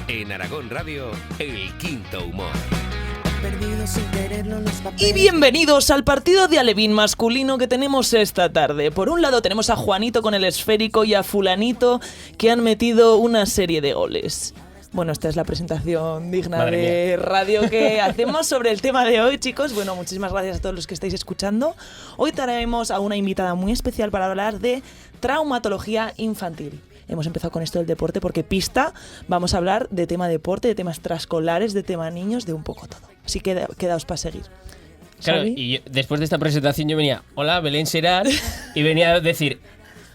En Aragón Radio, El Quinto Humor. Y bienvenidos al partido de alevín masculino que tenemos esta tarde. Por un lado tenemos a Juanito con el esférico y a fulanito que han metido una serie de goles. Bueno, esta es la presentación digna de radio que hacemos sobre el tema de hoy, chicos. Bueno, muchísimas gracias a todos los que estáis escuchando. Hoy traemos a una invitada muy especial para hablar de traumatología infantil. Hemos empezado con esto del deporte porque pista, vamos a hablar de tema deporte, de temas extraescolares, de tema niños, de un poco todo. Así que quedaos para seguir. Claro, ¿Xavi? y después de esta presentación yo venía, hola, Belén Serán, y venía a decir,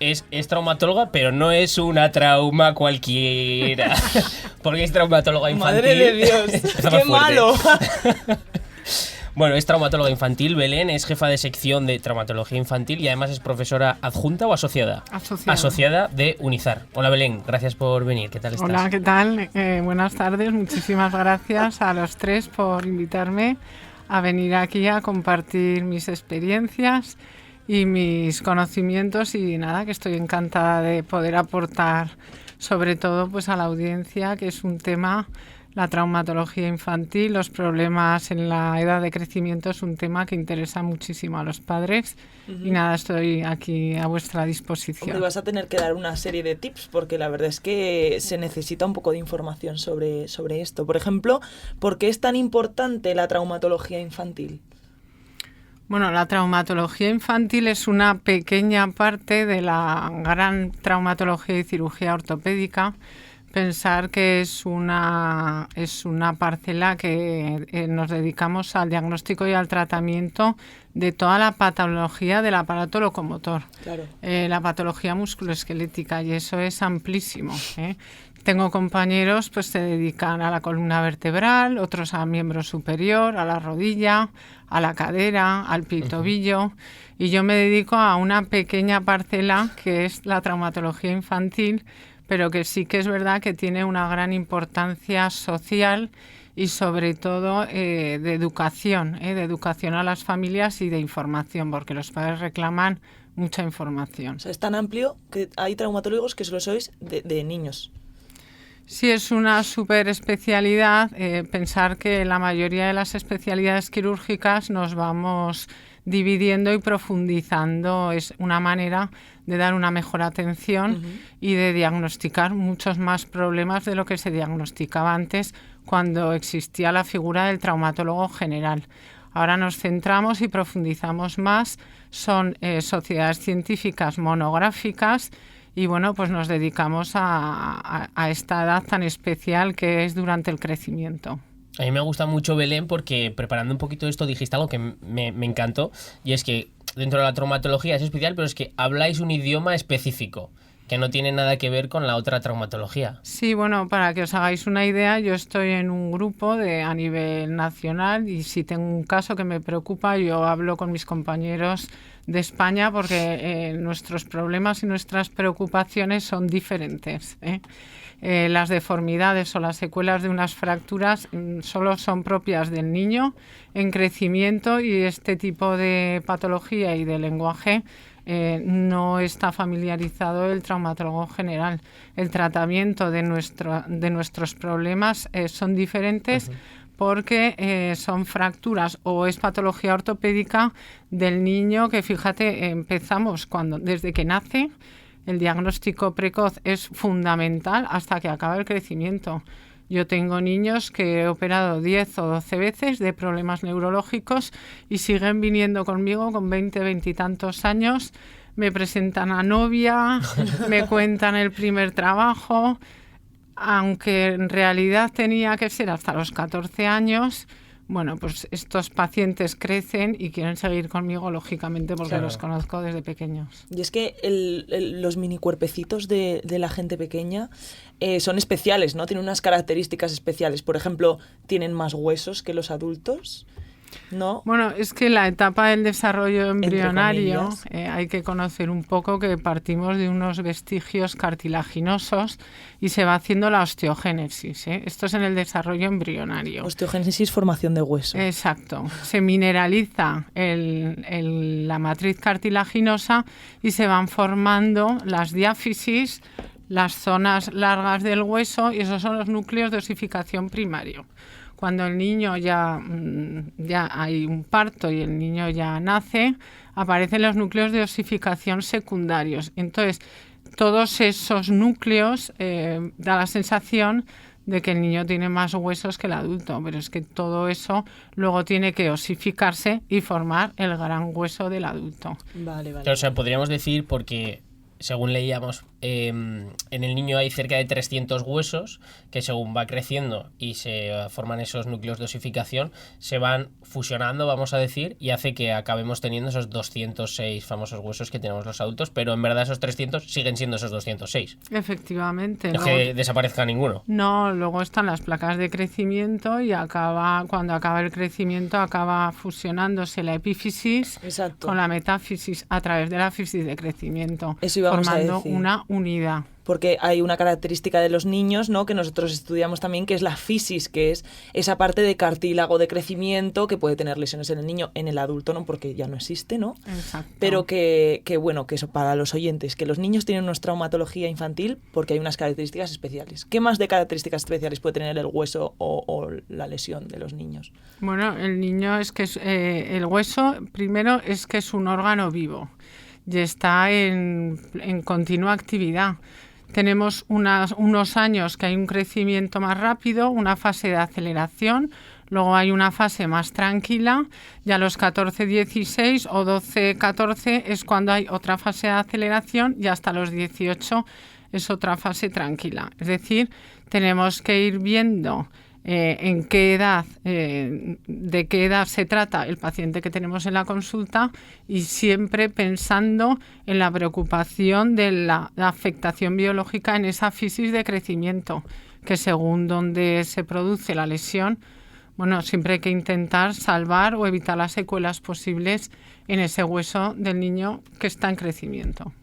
es traumatóloga, pero no es una trauma cualquiera, porque es traumatóloga infantil. ¡Madre de Dios! ¡Qué malo! Bueno, es traumatóloga infantil, Belén, es jefa de sección de traumatología infantil y además es profesora adjunta o asociada. Asociada de UNIZAR. Hola Belén, gracias por venir, ¿qué tal estás? Hola, ¿qué tal? Buenas tardes, muchísimas gracias a los tres por invitarme a venir aquí a compartir mis experiencias y mis conocimientos y nada, que estoy encantada de poder aportar sobre todo pues a la audiencia, que es un tema. La traumatología infantil, los problemas en la edad de crecimiento es un tema que interesa muchísimo a los padres y nada, estoy aquí a vuestra disposición. Hombre, vas a tener que dar una serie de tips porque la verdad es que se necesita un poco de información sobre esto. Por ejemplo, ¿por qué es tan importante la traumatología infantil? Bueno, la traumatología infantil es una pequeña parte de la gran traumatología y cirugía ortopédica. Pensar que es una parcela que nos dedicamos al diagnóstico y al tratamiento de toda la patología del aparato locomotor, Claro. La patología musculoesquelética, y eso es amplísimo, ¿eh? Tengo compañeros pues se dedican a la columna vertebral, otros a miembro superior, a la rodilla, a la cadera, al pie y tobillo, y yo me dedico a una pequeña parcela que es la traumatología infantil, pero que sí que es verdad que tiene una gran importancia social y sobre todo de educación a las familias y de información, porque los padres reclaman mucha información. O sea, es tan amplio que hay traumatólogos que solo sois de niños. Sí, es una súper especialidad. Pensar que la mayoría de las especialidades quirúrgicas nos vamos dividiendo y profundizando. Es una manera de dar una mejor atención y de diagnosticar muchos más problemas de lo que se diagnosticaba antes cuando existía la figura del traumatólogo general. Ahora nos centramos y profundizamos más. Son sociedades científicas monográficas y bueno, pues nos dedicamos a esta edad tan especial que es durante el crecimiento. A mí me gusta mucho Belén porque preparando un poquito esto dijiste algo que me encantó, y es que dentro de la traumatología es especial, pero es que habláis un idioma específico que no tiene nada que ver con la otra traumatología. Sí, bueno, para que os hagáis una idea, yo estoy en un grupo a nivel nacional y si tengo un caso que me preocupa, yo hablo con mis compañeros de España porque nuestros problemas y nuestras preocupaciones son diferentes, ¿eh? Las deformidades o las secuelas de unas fracturas solo son propias del niño en crecimiento y este tipo de patología y de lenguaje no está familiarizado el traumatólogo general. El tratamiento de nuestros problemas son diferentes porque son fracturas o es patología ortopédica del niño que, fíjate, empezamos desde que nace. El diagnóstico precoz es fundamental hasta que acaba el crecimiento. Yo tengo niños que he operado 10 o 12 veces de problemas neurológicos y siguen viniendo conmigo con 20 y tantos años. Me presentan a novia, me cuentan el primer trabajo, aunque en realidad tenía que ser hasta los 14 años. Bueno, pues estos pacientes crecen y quieren seguir conmigo, lógicamente, porque Claro. los conozco desde pequeños. Y es que los mini cuerpecitos de la gente pequeña son especiales, ¿no? Tienen unas características especiales. Por ejemplo, tienen más huesos que los adultos, ¿no? Bueno, es que la etapa del desarrollo embrionario comillas. hay que conocer un poco que partimos de unos vestigios cartilaginosos y se va haciendo la osteogénesis, ¿eh? Esto es en el desarrollo embrionario. Osteogénesis, formación de hueso. Exacto. Se mineraliza la matriz cartilaginosa y se van formando las diáfisis, las zonas largas del hueso, y esos son los núcleos de osificación primario. Cuando el niño ya hay un parto y el niño ya nace, aparecen los núcleos de osificación secundarios. Entonces, todos esos núcleos da la sensación de que el niño tiene más huesos que el adulto, pero es que todo eso luego tiene que osificarse y formar el gran hueso del adulto. Vale. O sea, podríamos decir, porque según leíamos, en el niño hay cerca de 300 huesos que según va creciendo y se forman esos núcleos de osificación, se van fusionando, vamos a decir, y hace que acabemos teniendo esos 206 famosos huesos que tenemos los adultos, pero en verdad esos 300 siguen siendo esos 206. Efectivamente. No es que desaparezca ninguno. No, luego están las placas de crecimiento y cuando acaba el crecimiento acaba fusionándose la epífisis con la metáfisis a través de la fisis de crecimiento, Eso íbamos formando a decir. una unidad. Porque hay una característica de los niños, ¿no?, que nosotros estudiamos también, que es la fisis, que es esa parte de cartílago de crecimiento que puede tener lesiones en el niño, en el adulto no, porque ya no existe, ¿no? Exacto. Pero que bueno, que eso para los oyentes, que los niños tienen una traumatología infantil porque hay unas características especiales. ¿Qué más de características especiales puede tener el hueso o la lesión de los niños? Bueno, el niño es que el hueso, primero, es que es un órgano vivo y está en continua actividad. Tenemos unos años que hay un crecimiento más rápido, una fase de aceleración, luego hay una fase más tranquila, y a los 14-16 o 12-14 es cuando hay otra fase de aceleración, y hasta los 18 es otra fase tranquila. Es decir, tenemos que ir viendo en qué edad, de qué edad se trata el paciente que tenemos en la consulta, y siempre pensando en la preocupación de la afectación biológica en esa fisis de crecimiento, que según donde se produce la lesión, bueno, siempre hay que intentar salvar o evitar las secuelas posibles en ese hueso del niño que está en crecimiento.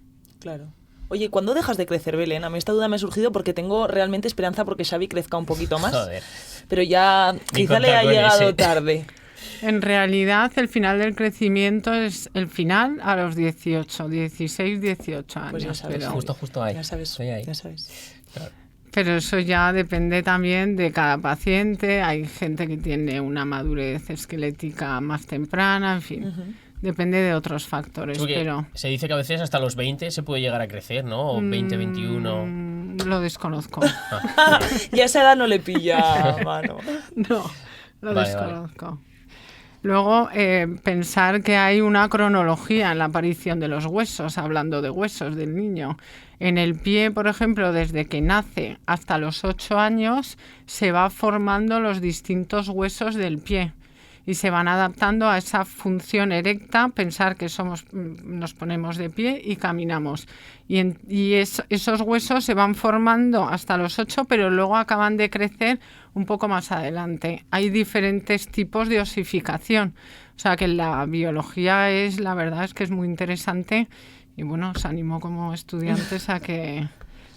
Claro. Oye, ¿cuándo dejas de crecer, Belén? A mí esta duda me ha surgido porque tengo realmente esperanza porque Xavi crezca un poquito más. Joder. Pero ya quizá le ha llegado tarde. En realidad, el final del crecimiento es el final a los 18, 16, 18 años. Pues ya sabes. pero, Justo ahí. Ya sabes, Estoy ahí. ya sabes. Claro. pero eso ya depende también de cada paciente. Hay gente que tiene una madurez esquelética más temprana, en fin. Depende de otros factores, Porque pero se dice que a veces hasta los 20 se puede llegar a crecer, ¿no? O 20, 21... lo desconozco. Y a esa edad no le pilla mano. No, lo Vale, desconozco. Luego, pensar que hay una cronología en la aparición de los huesos, hablando de huesos del niño. En el pie, por ejemplo, desde que nace hasta los 8 años, se va formando los distintos huesos del pie y se van adaptando a esa función erecta, pensar que nos ponemos de pie y caminamos. Y esos huesos se van formando hasta los 8, pero luego acaban de crecer un poco más adelante. Hay diferentes tipos de osificación. O sea que la biología la verdad es que es muy interesante, y bueno, os animo como estudiantes a que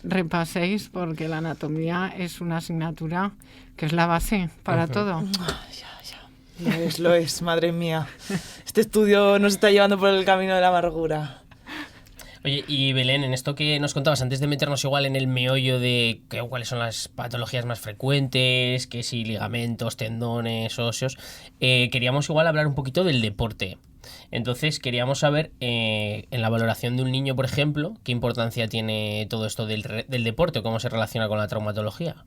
repaséis, porque la anatomía es una asignatura que es la base para todo. Lo es, madre mía. Este estudio nos está llevando por el camino de la amargura. Oye, y Belén, en esto que nos contabas, antes de meternos igual en el meollo de cuáles son las patologías más frecuentes, que si ligamentos, tendones, óseos, queríamos igual hablar un poquito del deporte. Entonces queríamos saber, en la valoración de un niño, por ejemplo, qué importancia tiene todo esto del deporte, o cómo se relaciona con la traumatología.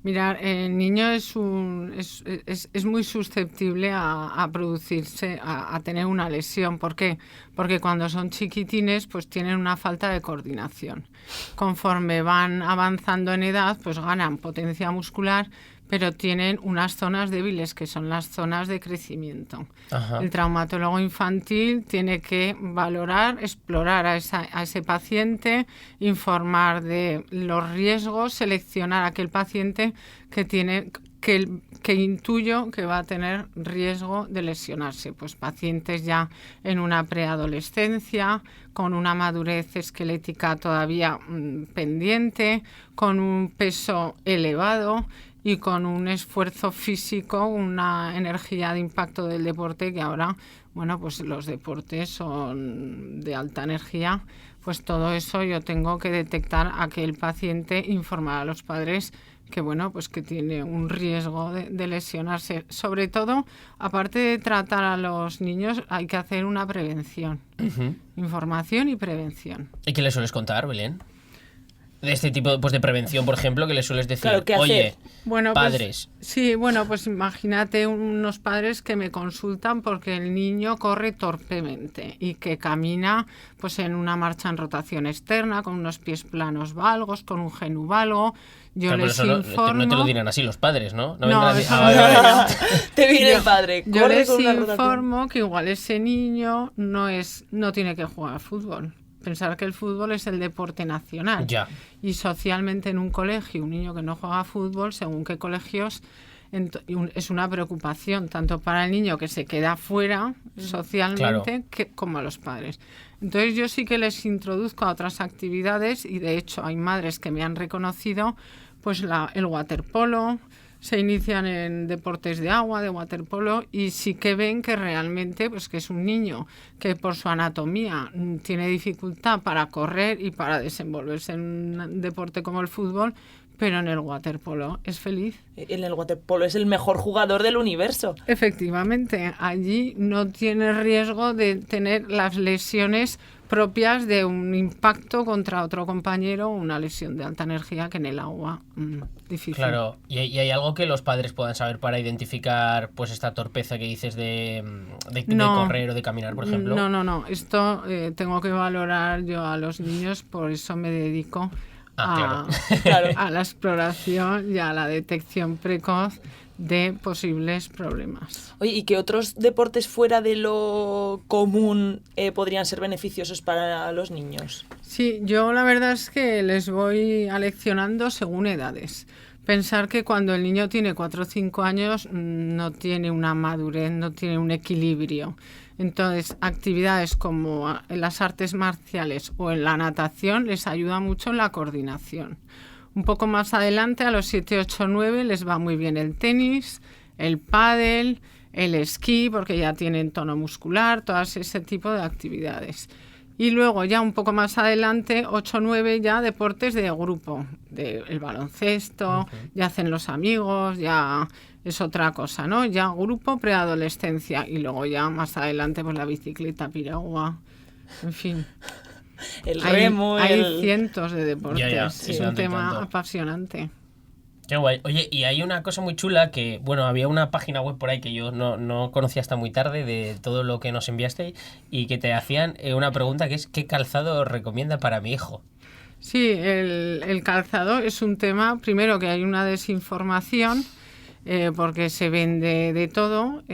Mirad, el niño es muy susceptible a producirse, a tener una lesión. ¿Por qué? Porque cuando son chiquitines, pues tienen una falta de coordinación. Conforme van avanzando en edad, pues ganan potencia muscular, pero tienen unas zonas débiles, que son las zonas de crecimiento. Ajá. El traumatólogo infantil tiene que valorar, explorar a ese paciente, informar de los riesgos, seleccionar a aquel paciente que intuyo que va a tener riesgo de lesionarse. Pues pacientes ya en una preadolescencia, con una madurez esquelética todavía pendiente, con un peso elevado y con un esfuerzo físico, una energía de impacto del deporte, que ahora, bueno, pues los deportes son de alta energía, pues todo eso yo tengo que detectar a que el paciente, informar a los padres que bueno, pues que tiene un riesgo de lesionarse. Sobre todo, aparte de tratar a los niños, hay que hacer una prevención. Información y prevención. ¿Y qué le sueles contar, Belén? De este tipo pues, de prevención, por ejemplo, que le sueles decir, Claro, ¿qué oye, hacer? Bueno, padres... Pues, sí, bueno, pues imagínate unos padres que me consultan porque el niño corre torpemente y que camina pues en una marcha en rotación externa, con unos pies planos valgos, con un genuvalgo. Yo Claro, les pero informo... no te lo dirán así los padres, ¿no? No, vendrán eso a- no. vale. Te viene el padre, Yo corre les con una rotación. informo que igual ese niño no tiene que jugar al fútbol. Pensar que el fútbol es el deporte nacional. Ya. Y socialmente en un colegio, un niño que no juega a fútbol, según qué colegios, es una preocupación, tanto para el niño que se queda fuera socialmente, como a los padres. Entonces yo sí que les introduzco a otras actividades y de hecho hay madres que me han reconocido pues el waterpolo. Se inician en deportes de agua, de waterpolo, y sí que ven que realmente pues que es un niño que por su anatomía tiene dificultad para correr y para desenvolverse en un deporte como el fútbol, pero en el waterpolo es feliz. En el waterpolo es el mejor jugador del universo. Efectivamente, allí no tiene riesgo de tener las lesiones propias de un impacto contra otro compañero o una lesión de alta energía que en el agua difícil. Claro, y hay algo que los padres puedan saber para identificar pues esta torpeza que dices de correr o de caminar, por ejemplo. No. Esto tengo que valorar yo a los niños, por eso me dedico a la exploración y a la detección precoz de posibles problemas. Oye, ¿y qué otros deportes fuera de lo común podrían ser beneficiosos para los niños? Sí, yo la verdad es que les voy aleccionando según edades. Pensar que cuando el niño tiene 4 o 5 años no tiene una madurez, no tiene un equilibrio. Entonces, actividades como en las artes marciales o en la natación les ayuda mucho en la coordinación. Un poco más adelante, a los 7, 8, 9, les va muy bien el tenis, el pádel, el esquí, porque ya tienen tono muscular, todo ese tipo de actividades. Y luego ya un poco más adelante, 8, 9, ya deportes de grupo, el baloncesto, ya hacen los amigos, ya es otra cosa, ¿no? Ya grupo, preadolescencia, y luego ya más adelante pues la bicicleta, piragua, en fin. El remo, hay cientos de deportes, Ya, es sí, un tanto y tema tanto. apasionante. Qué guay. Oye, y hay una cosa muy chula que, bueno, había una página web por ahí que yo no conocía hasta muy tarde de todo lo que nos enviaste y que te hacían una pregunta que es ¿qué calzado recomienda para mi hijo? Sí, el calzado es un tema, primero que hay una desinformación, porque se vende de todo,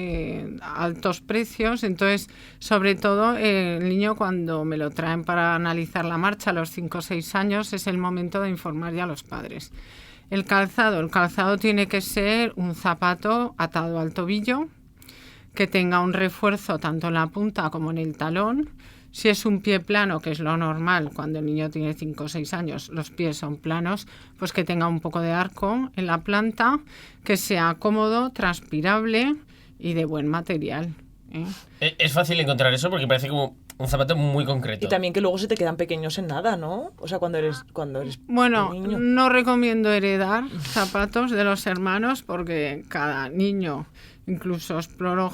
a altos precios. Entonces, sobre todo, el niño cuando me lo traen para analizar la marcha a los 5 o 6 años es el momento de informar ya a los padres. El calzado tiene que ser un zapato atado al tobillo, que tenga un refuerzo tanto en la punta como en el talón. Si es un pie plano, que es lo normal, cuando el niño tiene 5 o 6 años, los pies son planos, pues que tenga un poco de arco en la planta, que sea cómodo, transpirable y de buen material. Es fácil encontrar eso porque parece como un zapato muy concreto. Y también que luego se te quedan pequeños en nada, ¿no? O sea, cuando eres Bueno, niño. no recomiendo heredar zapatos de los hermanos porque cada niño, incluso exploro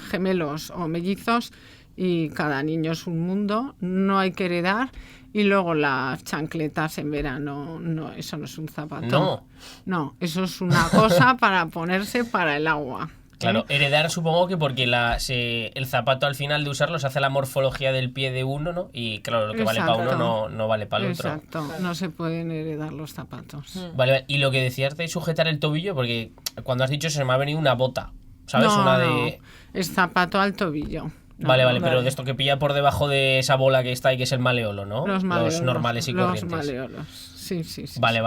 gemelos o mellizos, y cada niño es un mundo, no hay que heredar. Y luego las chancletas en verano, no, eso no es un zapato. No, eso es una cosa para ponerse para el agua. Claro, heredar supongo que porque el zapato al final de usarlo se hace la morfología del pie de uno, ¿no? Y claro, lo que vale para uno no vale para el otro. Exacto, no se pueden heredar los zapatos. Vale, y lo que decías de sujetar el tobillo, porque cuando has dicho se me ha venido una bota, ¿sabes? No, es zapato al tobillo. Vale, pero de esto que pilla por debajo de esa bola que está ahí, que es el maleolo, ¿no? Los maleolos, normales y corrientes. Los maleolos, sí. Vale.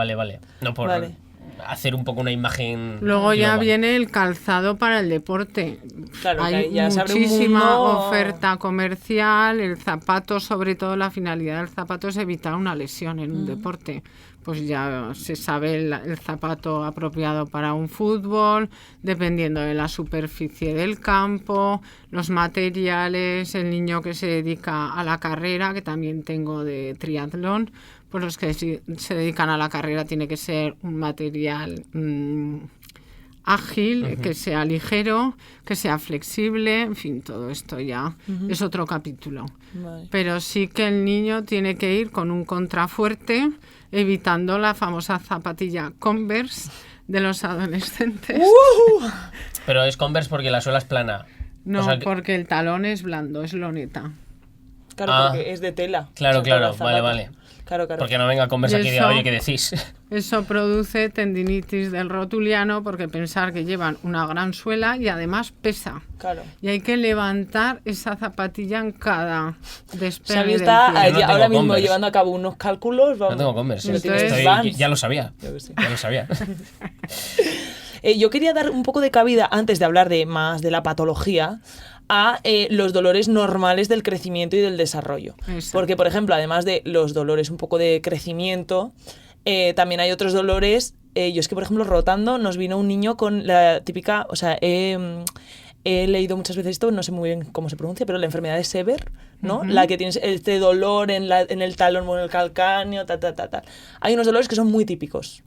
No, Vale. hacer un poco una imagen. Luego ya global. viene el calzado para el deporte. Claro, que Hay ahí ya se abre un muchísima mundo. oferta comercial. El zapato, sobre todo la finalidad del zapato es evitar una lesión en un deporte. Pues ya se sabe el zapato apropiado para un fútbol, dependiendo de la superficie del campo, los materiales, el niño que se dedica a la carrera, que también tengo de triatlón, pues los que se dedican a la carrera tiene que ser un material ágil, que sea ligero, que sea flexible, en fin, todo esto ya es otro capítulo. Vale. Pero sí que el niño tiene que ir con un contrafuerte, evitando la famosa zapatilla Converse de los adolescentes. Pero es Converse porque la suela es plana. No, O sea que- porque el talón es blando, es loneta. Claro, Ah. porque es de tela. Claro, O sea, claro, todo el vale. zapato. Claro. Porque no venga Converse Y aquí y diga, eso- oye, ¿qué decís? Eso produce tendinitis del rotuliano porque pensar que llevan una gran suela y además pesa. Claro. Y hay que levantar esa zapatilla en cada despegue Xavi del está pie. Yo no tengo ahora mismo Converse. llevando a cabo unos cálculos. Vamos. No tengo Converse. Pero tienes Entonces- Vans. Ya lo sabía. Yo que sé. Ya lo sabía. Yo quería dar un poco de cabida, antes de hablar de más de la patología, a los dolores normales del crecimiento y del desarrollo. Exacto. Porque, por ejemplo, además de los dolores un poco de crecimiento, también hay otros dolores. Yo es que, por ejemplo, rotando, nos vino un niño con la típica, o sea, he leído muchas veces esto, no sé muy bien cómo se pronuncia, pero la enfermedad de Sever, ¿no? La que tienes este dolor en el talón o en el calcáneo, tal. Hay unos dolores que son muy típicos,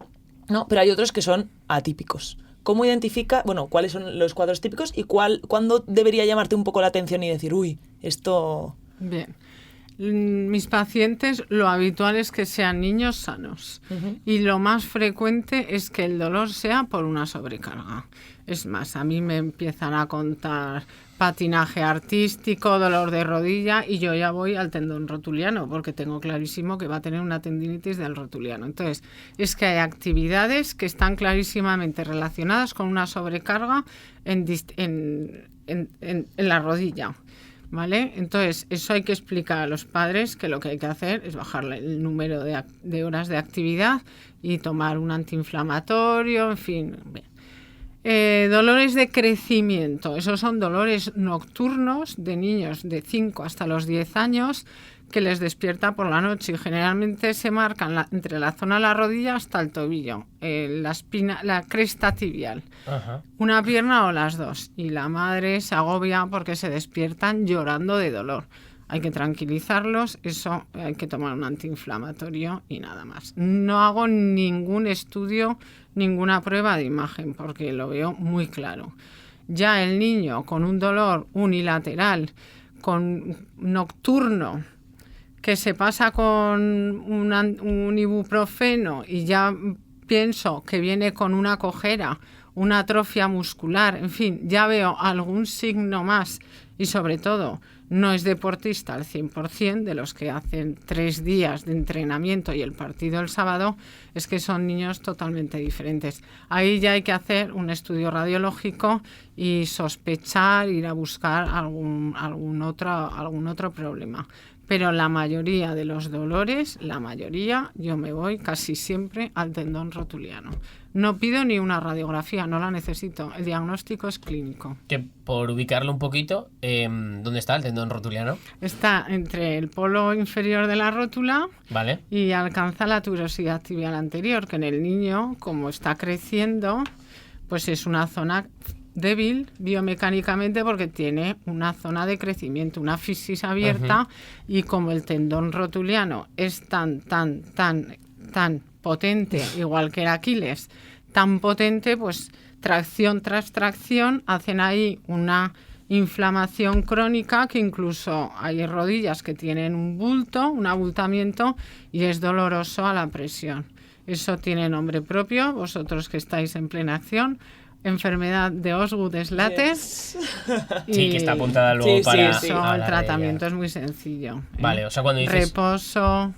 ¿no? Pero hay otros que son atípicos. ¿Cómo identifica, bueno, cuáles son los cuadros típicos y cuándo debería llamarte un poco la atención y decir, uy, esto... Bien. Mis pacientes, lo habitual es que sean niños sanos. Y lo más frecuente es que el dolor sea por una sobrecarga. Es más, a mí me empiezan a contar patinaje artístico, dolor de rodilla, y yo ya voy al tendón rotuliano porque tengo clarísimo que va a tener una tendinitis del rotuliano. Entonces, es que hay actividades que están clarísimamente relacionadas con una sobrecarga en la rodilla. ¿Vale? Entonces, eso hay que explicar a los padres que lo que hay que hacer es bajar el número de horas de actividad y tomar un antiinflamatorio, en fin. Bien. Dolores de crecimiento. Esos son dolores nocturnos de niños de 5 hasta los 10 años que les despierta por la noche y generalmente se marcan entre la zona de la rodilla hasta el tobillo, la cresta tibial. Ajá. Una pierna o las dos. Y la madre se agobia porque se despiertan llorando de dolor. Hay que tranquilizarlos, eso hay que tomar un antiinflamatorio y nada más. No hago ningún estudio, ninguna prueba de imagen porque lo veo muy claro. Ya el niño con un dolor unilateral, con nocturno, que se pasa con un ibuprofeno y ya pienso que viene con una cojera, una atrofia muscular, en fin, ya veo algún signo más y sobre todo no es deportista al 100% de los que hacen 3 días de entrenamiento y el partido el sábado, es que son niños totalmente diferentes. Ahí ya hay que hacer un estudio radiológico y sospechar, ir a buscar algún otro problema. Pero la mayoría de los dolores, yo me voy casi siempre al tendón rotuliano. No pido ni una radiografía, no la necesito. El diagnóstico es clínico. Que por ubicarlo un poquito, ¿dónde está el tendón rotuliano? Está entre el polo inferior de la rótula Vale. y alcanza la tuberosidad tibial anterior, que en el niño, como está creciendo, pues es una zona débil biomecánicamente porque tiene una zona de crecimiento, una fisis abierta, y como el tendón rotuliano es tan potente, igual que el Aquiles, tan potente, pues tracción tras tracción hacen ahí una inflamación crónica que incluso hay rodillas que tienen un bulto, un abultamiento, y es doloroso a la presión. Eso tiene nombre propio, vosotros que estáis en plena acción. Enfermedad de Osgood-Schlatter. Yes. Sí, que está apuntada luego Sí, para... sí. Eso, a el la tratamiento rodilla. es muy sencillo. Vale, o sea, cuando dices... Reposo,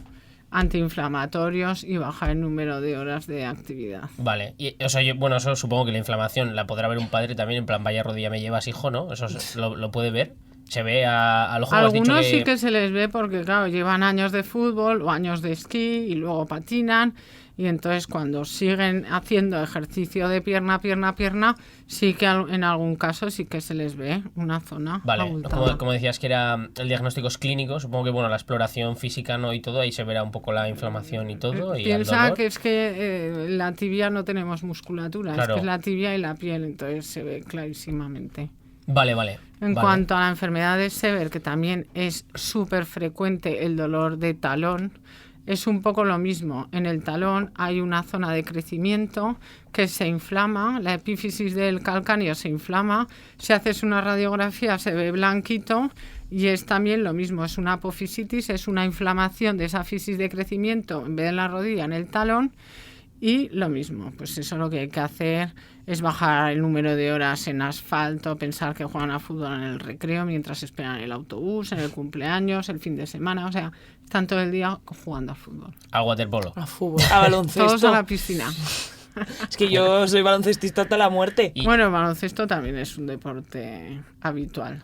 antiinflamatorios y bajar el número de horas de actividad. Vale, y, o sea, bueno, eso supongo que la inflamación la podrá ver un padre también, en plan, vaya rodilla me llevas, hijo, ¿no? Eso lo puede ver. Se ve al ojo. Has dicho Algunos sí que se les ve porque, claro, llevan años de fútbol o años de esquí y luego patinan. Y entonces cuando siguen haciendo ejercicio de pierna, sí que en algún caso sí que se les ve una zona Vale, abultada. como decías que era el diagnóstico es clínico, supongo que bueno, la exploración física no y todo, ahí se verá un poco la inflamación y todo. Y el Piensa dolor. que es que la tibia no tenemos musculatura, Claro. es que es la tibia y la piel, entonces se ve clarísimamente. Vale. En vale. cuanto a la enfermedad de Sever, que también es súper frecuente el dolor de talón, es un poco lo mismo. En el talón hay una zona de crecimiento que se inflama, la epífisis del calcáneo se inflama, si haces una radiografía se ve blanquito y es también lo mismo, es una apofisitis, es una inflamación de esa fisis de crecimiento en vez de en la rodilla, en el talón. Y lo mismo, pues eso lo que hay que hacer es bajar el número de horas en asfalto, pensar que juegan a fútbol en el recreo mientras esperan el autobús, en el cumpleaños, el fin de semana, o sea, están todo el día jugando al fútbol. Al waterpolo. A fútbol, a baloncesto. Todos a la piscina. Es que yo soy baloncestista hasta la muerte. Y- Bueno, el baloncesto también es un deporte habitual.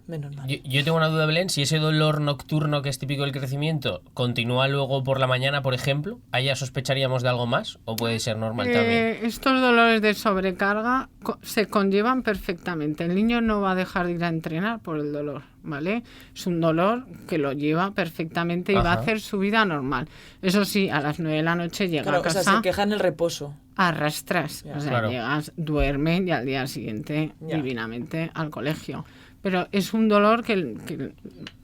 Menos mal. Yo tengo una duda, Belén, si ese dolor nocturno que es típico del crecimiento continúa luego por la mañana, por ejemplo, ¿ahí ya sospecharíamos de algo más o puede ser normal también? Estos dolores de sobrecarga se conllevan perfectamente. El niño no va a dejar de ir a entrenar por el dolor, ¿vale? Es un dolor que lo lleva perfectamente y va a Ajá. hacer su vida normal. Eso sí, a las 9 de la noche llega Claro, a o casa sea, se queja en el reposo. arrastras. Ya. O sea, Claro. llegas, duermen y al día siguiente Ya. divinamente al colegio. Pero es un dolor que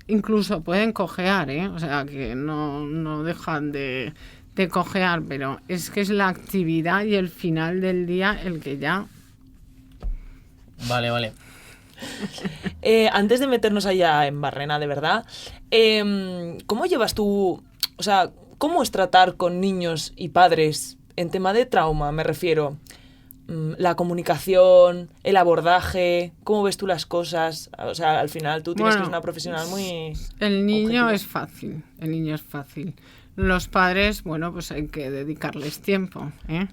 incluso pueden cojear, ¿eh? O sea, que no dejan de cojear, pero es que es la actividad y el final del día el que ya... Vale. Antes de meternos allá en Barrena, de verdad, ¿cómo llevas tú, o sea, cómo es tratar con niños y padres en tema de trauma? Me refiero, la comunicación, el abordaje, ¿cómo ves tú las cosas? O sea, al final tú tienes que Bueno, ser una profesional muy... El niño objetiva. es fácil, el niño es fácil. Los padres, bueno, pues hay que dedicarles tiempo, ¿eh?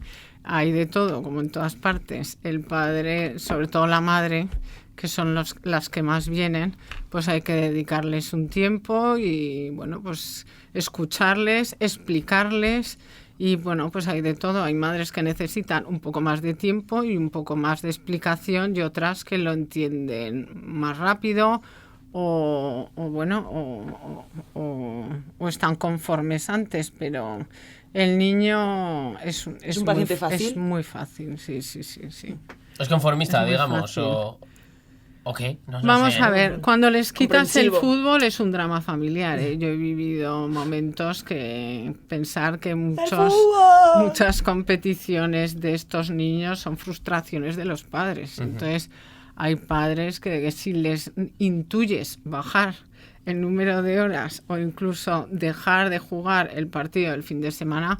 Hay de todo, como en todas partes. El padre, sobre todo la madre, que son las que más vienen, pues hay que dedicarles un tiempo y, bueno, pues escucharles, explicarles. Y bueno, pues hay de todo. Hay madres que necesitan un poco más de tiempo y un poco más de explicación y otras que lo entienden más rápido o están conformes antes, pero el niño es un paciente fácil. Es muy fácil, sí. ¿Es conformista, Es muy digamos? fácil. ¿O qué? No Vamos sé, a ver, cuando les quitas el Comprensivo. fútbol es un drama familiar, ¿eh? Yo he vivido momentos que pensar que fútbol! muchas competiciones de estos niños son frustraciones de los padres. Entonces, hay padres que si les intuyes bajar el número de horas o incluso dejar de jugar el partido del fin de semana,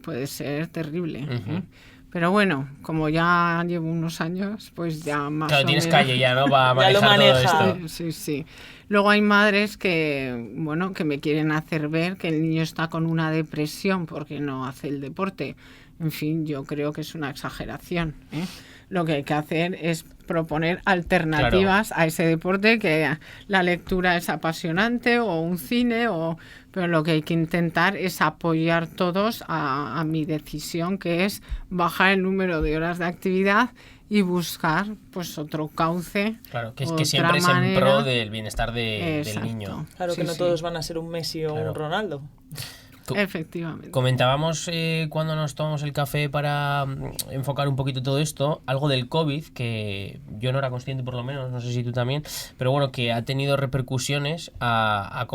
puede ser terrible. ¿eh? Pero bueno, como ya llevo unos años, pues ya más Claro, o tienes menos... calle ya, ¿no? Para Ya lo manejar todo maneja. esto. Sí. Luego hay madres que, bueno, que me quieren hacer ver que el niño está con una depresión porque no hace el deporte. En fin, yo creo que es una exageración, ¿eh? Lo que hay que hacer es proponer alternativas a ese deporte, que la lectura es apasionante o un cine, pero lo que hay que intentar es apoyar todos a mi decisión, que es bajar el número de horas de actividad y buscar pues otro cauce. Claro, que otra siempre es en manera. pro del bienestar del Exacto. niño. Claro Sí, que no sí. todos van a ser un Messi o Claro. un Ronaldo. Efectivamente. Comentábamos cuando nos tomamos el café para enfocar un poquito todo esto, algo del COVID, que yo no era consciente por lo menos, no sé si tú también, pero bueno, que ha tenido repercusiones a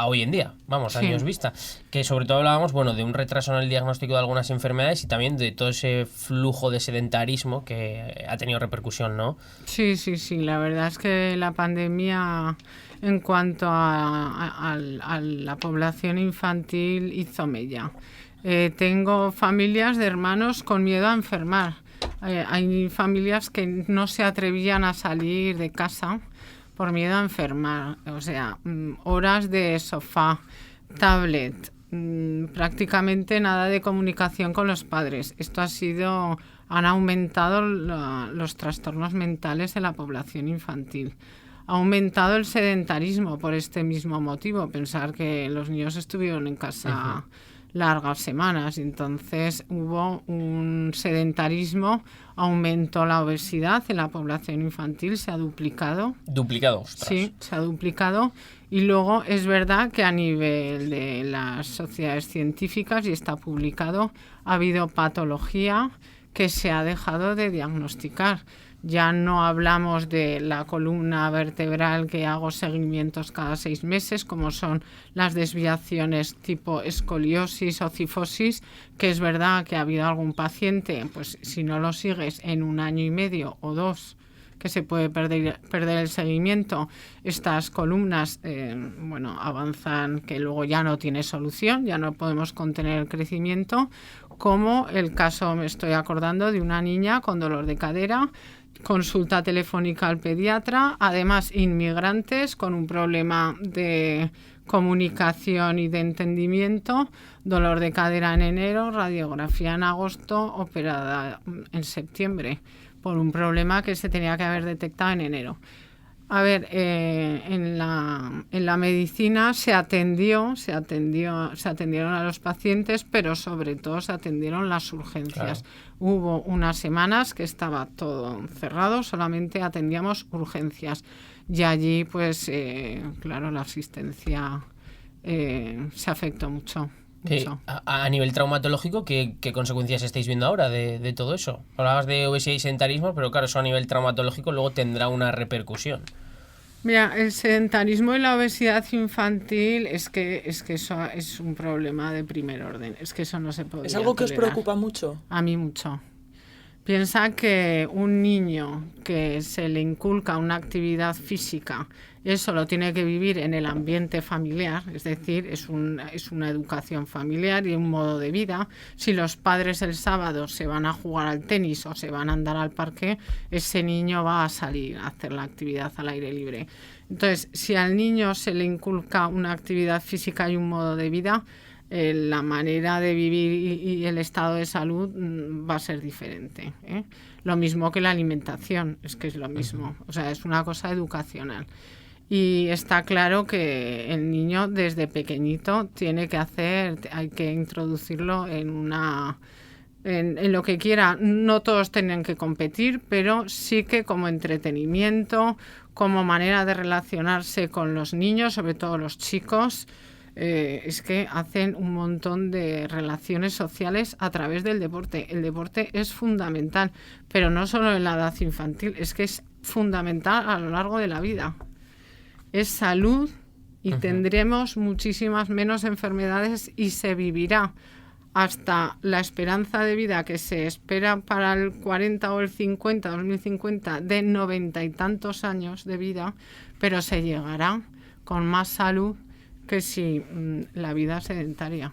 hoy en día, vamos, Sí. años vista, que sobre todo hablábamos, bueno, de un retraso en el diagnóstico de algunas enfermedades y también de todo ese flujo de sedentarismo que ha tenido repercusión, ¿no? Sí, la verdad es que la pandemia en cuanto a la población infantil hizo mella. Tengo familias de hermanos con miedo a enfermar. Hay familias que no se atrevían a salir de casa por miedo a enfermar. O sea, horas de sofá, tablet, prácticamente nada de comunicación con los padres. Han aumentado los trastornos mentales en la población infantil. ha aumentado el sedentarismo por este mismo motivo. Pensar que los niños estuvieron en casa largas semanas, entonces hubo un sedentarismo, aumentó la obesidad en la población infantil, se ha duplicado. Duplicado, ostras. Sí, se ha duplicado. Y luego es verdad que a nivel de las sociedades científicas, y está publicado, ha habido patología que se ha dejado de diagnosticar. Ya no hablamos de la columna vertebral que hago seguimientos cada 6 meses, como son las desviaciones tipo escoliosis o cifosis, que es verdad que ha habido algún paciente, pues si no lo sigues en 1 año y medio o 2, que se puede perder el seguimiento, estas columnas avanzan, que luego ya no tiene solución, ya no podemos contener el crecimiento, como el caso, me estoy acordando, de una niña con dolor de cadera, consulta telefónica al pediatra, además inmigrantes con un problema de comunicación y de entendimiento, dolor de cadera en enero, radiografía en agosto, operada en septiembre, por un problema que se tenía que haber detectado en enero. A ver, en la medicina se atendieron a los pacientes, pero sobre todo se atendieron las urgencias. Claro. Hubo unas semanas que estaba todo cerrado, solamente atendíamos urgencias. Y allí, pues, claro, la asistencia se afectó mucho. A nivel traumatológico, ¿qué consecuencias estáis viendo ahora de todo eso? Hablabas de obesidad y sedentarismo, pero claro, eso a nivel traumatológico luego tendrá una repercusión. Mira, el sedentarismo y la obesidad infantil es que eso es un problema de primer orden. Es que eso no se podría ¿Es algo que tolerar. os preocupa mucho? A mí mucho. Piensa que un niño que se le inculca una actividad física, eso lo tiene que vivir en el ambiente familiar, es decir, es una educación familiar y un modo de vida. Si los padres el sábado se van a jugar al tenis o se van a andar al parque, ese niño va a salir a hacer la actividad al aire libre. Entonces, si al niño se le inculca una actividad física y un modo de vida, la manera de vivir y el estado de salud va a ser diferente, ¿eh? Lo mismo que la alimentación, es que es lo mismo, o sea, es una cosa educacional. Y está claro que el niño desde pequeñito hay que introducirlo en lo que quiera. No todos tienen que competir, pero sí que como entretenimiento, como manera de relacionarse con los niños, sobre todo los chicos. Es que hacen un montón de relaciones sociales a través del deporte. El deporte es fundamental, pero no solo en la edad infantil, es que es fundamental a lo largo de la vida. Es salud y tendremos muchísimas menos enfermedades y se vivirá hasta la esperanza de vida que se espera para el 40 o el 50, 2050, de 90 y tantos años de vida, pero se llegará con más salud que si la vida sedentaria.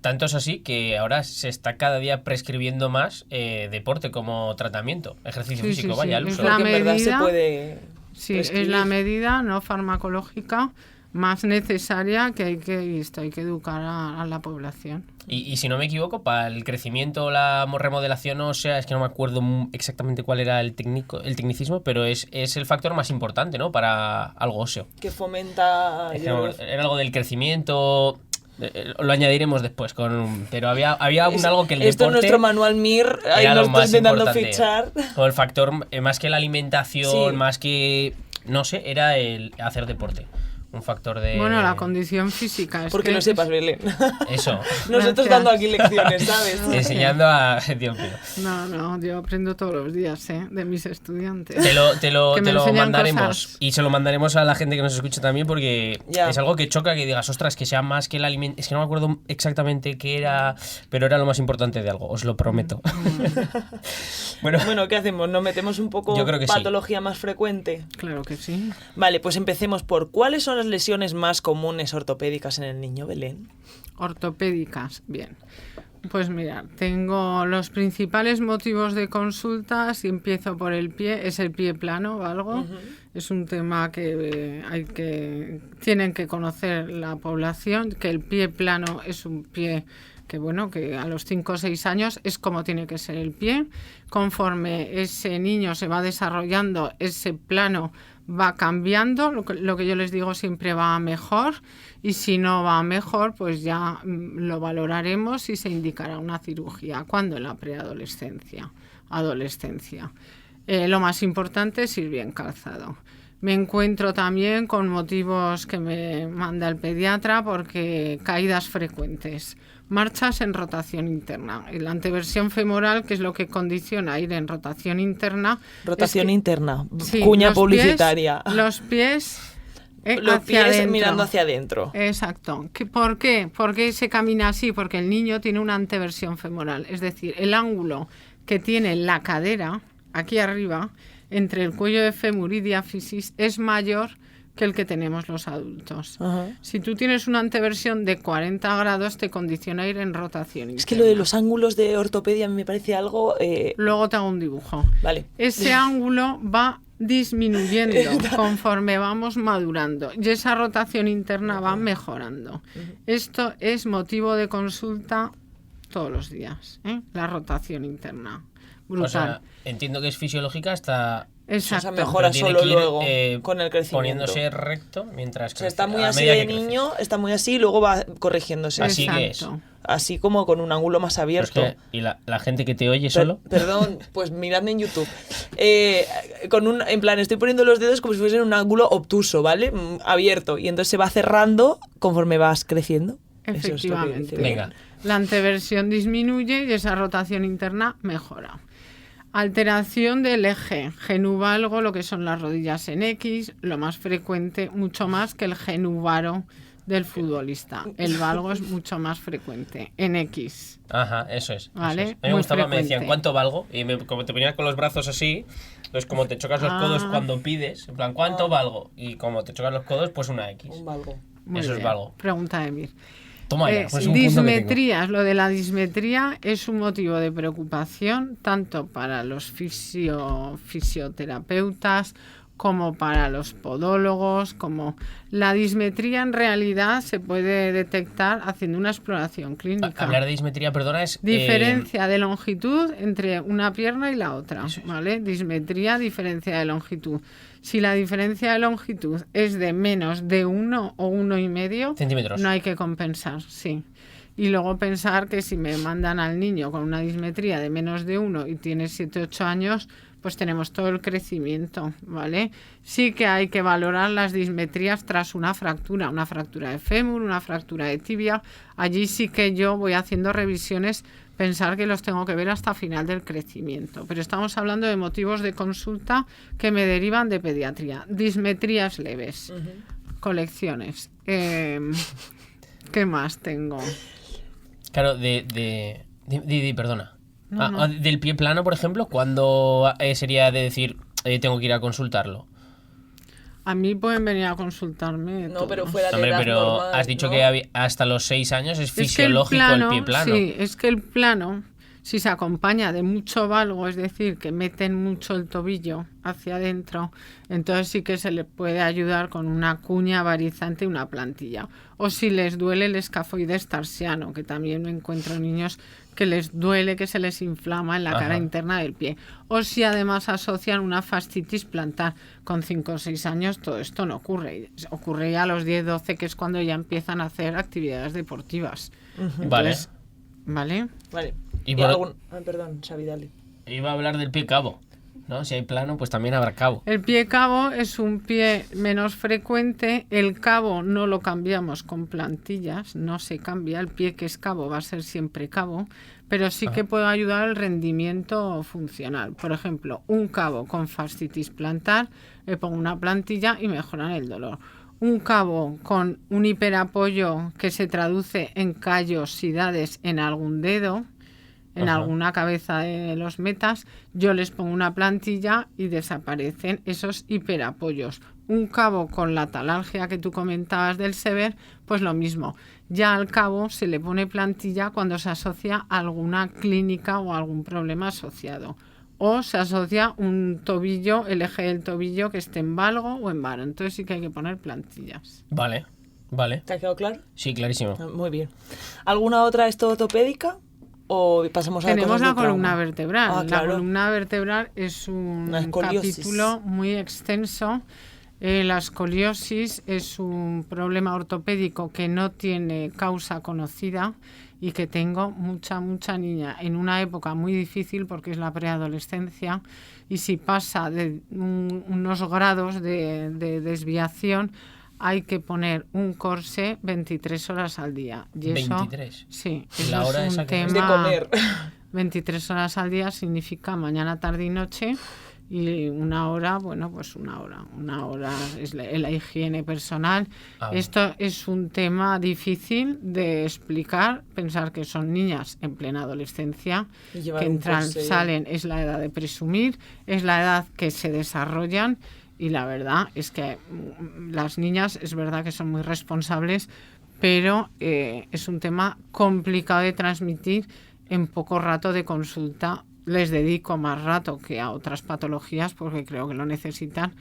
Tanto es así que ahora se está cada día prescribiendo más deporte como tratamiento, ejercicio físico, vaya, al uso. Porque en verdad se puede prescribir. Es la medida no farmacológica más necesaria que hay que educar a la población. Y si no me equivoco, para el crecimiento, la remodelación, o sea, es que no me acuerdo exactamente cuál era el tecnicismo, pero es el factor más importante, ¿no? Para algo óseo. Que fomenta... Era algo del crecimiento... Lo añadiremos después, pero había algo que el deporte... Esto es nuestro manual MIR, ahí nos estoy intentando fichar. O el factor, más que la alimentación, sí. Más que... No sé, era el hacer deporte. Un factor de... Bueno, la condición física. Porque lo sepas, Belén. Eso. Nosotros dando aquí lecciones, ¿sabes? Enseñando a... Dios mío. No, yo aprendo todos los días, de mis estudiantes. Te lo mandaremos. Cosas. Y se lo mandaremos a la gente que nos escucha también, porque es algo que choca, que digas, ostras, que sea más que el alimento. Es que no me acuerdo exactamente qué era, pero era lo más importante de algo, os lo prometo. Bueno, ¿qué hacemos? ¿Nos metemos un poco patología más frecuente? Claro que sí. Vale, pues empecemos por ¿cuáles son las lesiones más comunes ortopédicas en el niño, Belén? Ortopédicas, bien. Pues mira, tengo los principales motivos de consulta. Si empiezo por el pie, es el pie plano o algo. Uh-huh. Es un tema que tienen que conocer la población, que el pie plano es un pie que a los 5 o 6 años es como tiene que ser el pie. Conforme ese niño se va desarrollando, ese plano va cambiando, lo que yo les digo siempre va a mejor, y si no va a mejor, pues ya lo valoraremos y se indicará una cirugía. ¿Cuándo? En la preadolescencia, adolescencia. Lo más importante es ir bien calzado. Me encuentro también con motivos que me manda el pediatra, porque caídas frecuentes, marchas en rotación interna. La anteversión femoral, que es lo que condiciona ir en rotación interna. Rotación interna, sí, cuña los publicitaria. Los pies los hacia pies adentro. mirando hacia adentro. Exacto. ¿Por qué? ¿Por qué se camina así? Porque el niño tiene una anteversión femoral, es decir, el ángulo que tiene la cadera aquí arriba, entre el cuello de fémur y diáfisis, es mayor que el que tenemos los adultos. Ajá. Si tú tienes una anteversión de 40 grados, te condiciona a ir en rotación interna. Es que lo de los ángulos de ortopedia me parece algo... Luego te hago un dibujo. Vale. Ese ángulo va disminuyendo conforme vamos madurando y esa rotación interna va mejorando. Esto es motivo de consulta todos los días, ¿eh? La rotación interna. Brutal. O sea, entiendo que es fisiológica hasta... Exacto. O sea, mejora Pero tiene solo que ir, luego con el crecimiento. poniéndose recto mientras O sea, crece. está muy a así medida de que crece. niño, está muy así y luego va corrigiéndose. Así que es. Exacto. Así como con un ángulo más Pero es abierto. que- ¿Y la gente que te oye solo? Perdón, pues miradme en YouTube. En plan, estoy poniendo los dedos como si fuesen un ángulo obtuso, ¿vale? Abierto. Y entonces se va cerrando conforme vas creciendo. Eso es lo que Efectivamente. dice. Venga. La anteversión disminuye y esa rotación interna mejora. Alteración del eje genuvalgo, lo que son las rodillas en X, lo más frecuente, mucho más que el genuvaro del futbolista. El valgo es mucho más frecuente en X. Ajá, eso es. Vale, Eso es. A mí me muy gustaba, me decían, frecuente. ¿cuánto valgo? Y como te ponías con los brazos así, entonces como te chocas los codos cuando pides, en plan, ¿cuánto valgo? Y como te chocas los codos, pues una X. Un valgo. Muy Eso es bien. valgo. Pregunta de Emir. Toma ya, pues un punto que tengo. Dismetrías, lo de la dismetría es un motivo de preocupación tanto para los fisioterapeutas como para los podólogos, como la dismetría en realidad se puede detectar haciendo una exploración clínica. Hablar de dismetría, perdona, es... Diferencia de longitud entre una pierna y la otra, Eso es. ¿vale? Dismetría, diferencia de longitud. Si la diferencia de longitud es de menos de 1 o 1,5 Centímetros. no hay que compensar, sí. Y luego pensar que si me mandan al niño con una dismetría de menos de 1 y tiene 7-8 años, pues tenemos todo el crecimiento, ¿vale? Sí que hay que valorar las dismetrías tras una fractura de fémur, una fractura de tibia. Allí sí que yo voy haciendo revisiones, pensar que los tengo que ver hasta final del crecimiento. Pero estamos hablando de motivos de consulta que me derivan de pediatría. Dismetrías leves, colecciones. ¿Qué más tengo? Claro, perdona. Del pie plano, por ejemplo, ¿cuándo sería de decir tengo que ir a consultarlo? A mí pueden venir a consultarme. No, pero todos. fuera de Hombre, edad pero normal, has dicho ¿no? que hasta los 6 años es Es que fisiológico el pie plano. Sí, es que el plano, si se acompaña de mucho valgo, es decir, que meten mucho el tobillo hacia adentro, entonces sí que se le puede ayudar con una cuña varizante y una plantilla. O si les duele el escafoides tarsiano, que también me encuentro niños que les duele, que se les inflama en la cara Ajá. interna del pie. O si además asocian una fascitis plantar. Con 5 o 6 años todo esto no ocurre. Ocurre ya a los 10-12, que es cuando ya empiezan a hacer actividades deportivas. Vale. Entonces, ¿vale? Vale. Y ¿Y por- algún... Perdón, Xavi, dale. Iba a hablar del pie cabo, ¿no? Si hay plano, pues también habrá cabo. El pie cabo es un pie menos frecuente. El cabo no lo cambiamos con plantillas, no se cambia. El pie que es cabo va a ser siempre cabo, pero sí que puede ayudar al rendimiento funcional. Por ejemplo, un cabo con fascitis plantar, le pongo una plantilla y mejoran el dolor. Un cabo con un hiperapoyo que se traduce en callosidades en algún dedo, en Ajá. alguna cabeza de los metas, yo les pongo una plantilla y desaparecen esos hiperapoyos. Un cabo con la talalgia que tú comentabas del sever, pues lo mismo. Ya al cabo se le pone plantilla cuando se asocia a alguna clínica o algún problema asociado. O se asocia un tobillo, el eje del tobillo que esté en valgo o en varo. Entonces sí que hay que poner plantillas. Vale. ¿Te ha quedado claro? Sí, clarísimo. Ah, muy bien. ¿Alguna otra ortopédica? ¿O pasamos a Tenemos cosas de la columna trauma? vertebral. Ah, claro. La columna vertebral es un Una escoliosis. capítulo muy extenso La escoliosis es un problema ortopédico que no tiene causa conocida y que tengo mucha niña en una época muy difícil porque es la preadolescencia, y si pasa de unos grados de desviación hay que poner un corsé 23 horas al día. Y eso, 23. Sí, La eso hora es esa un que es de tema. comer. 23 horas al día significa mañana, tarde y noche, y una hora, bueno, pues una hora es la higiene personal. Esto es un tema difícil de explicar, pensar que son niñas en plena adolescencia, Y llevar que un entran, corsé. salen, es la edad de presumir, es la edad que se desarrollan, y la verdad es que las niñas es verdad que son muy responsables, pero es un tema complicado de transmitir en poco rato de consulta. Les dedico más rato que a otras patologías porque creo que lo necesitan,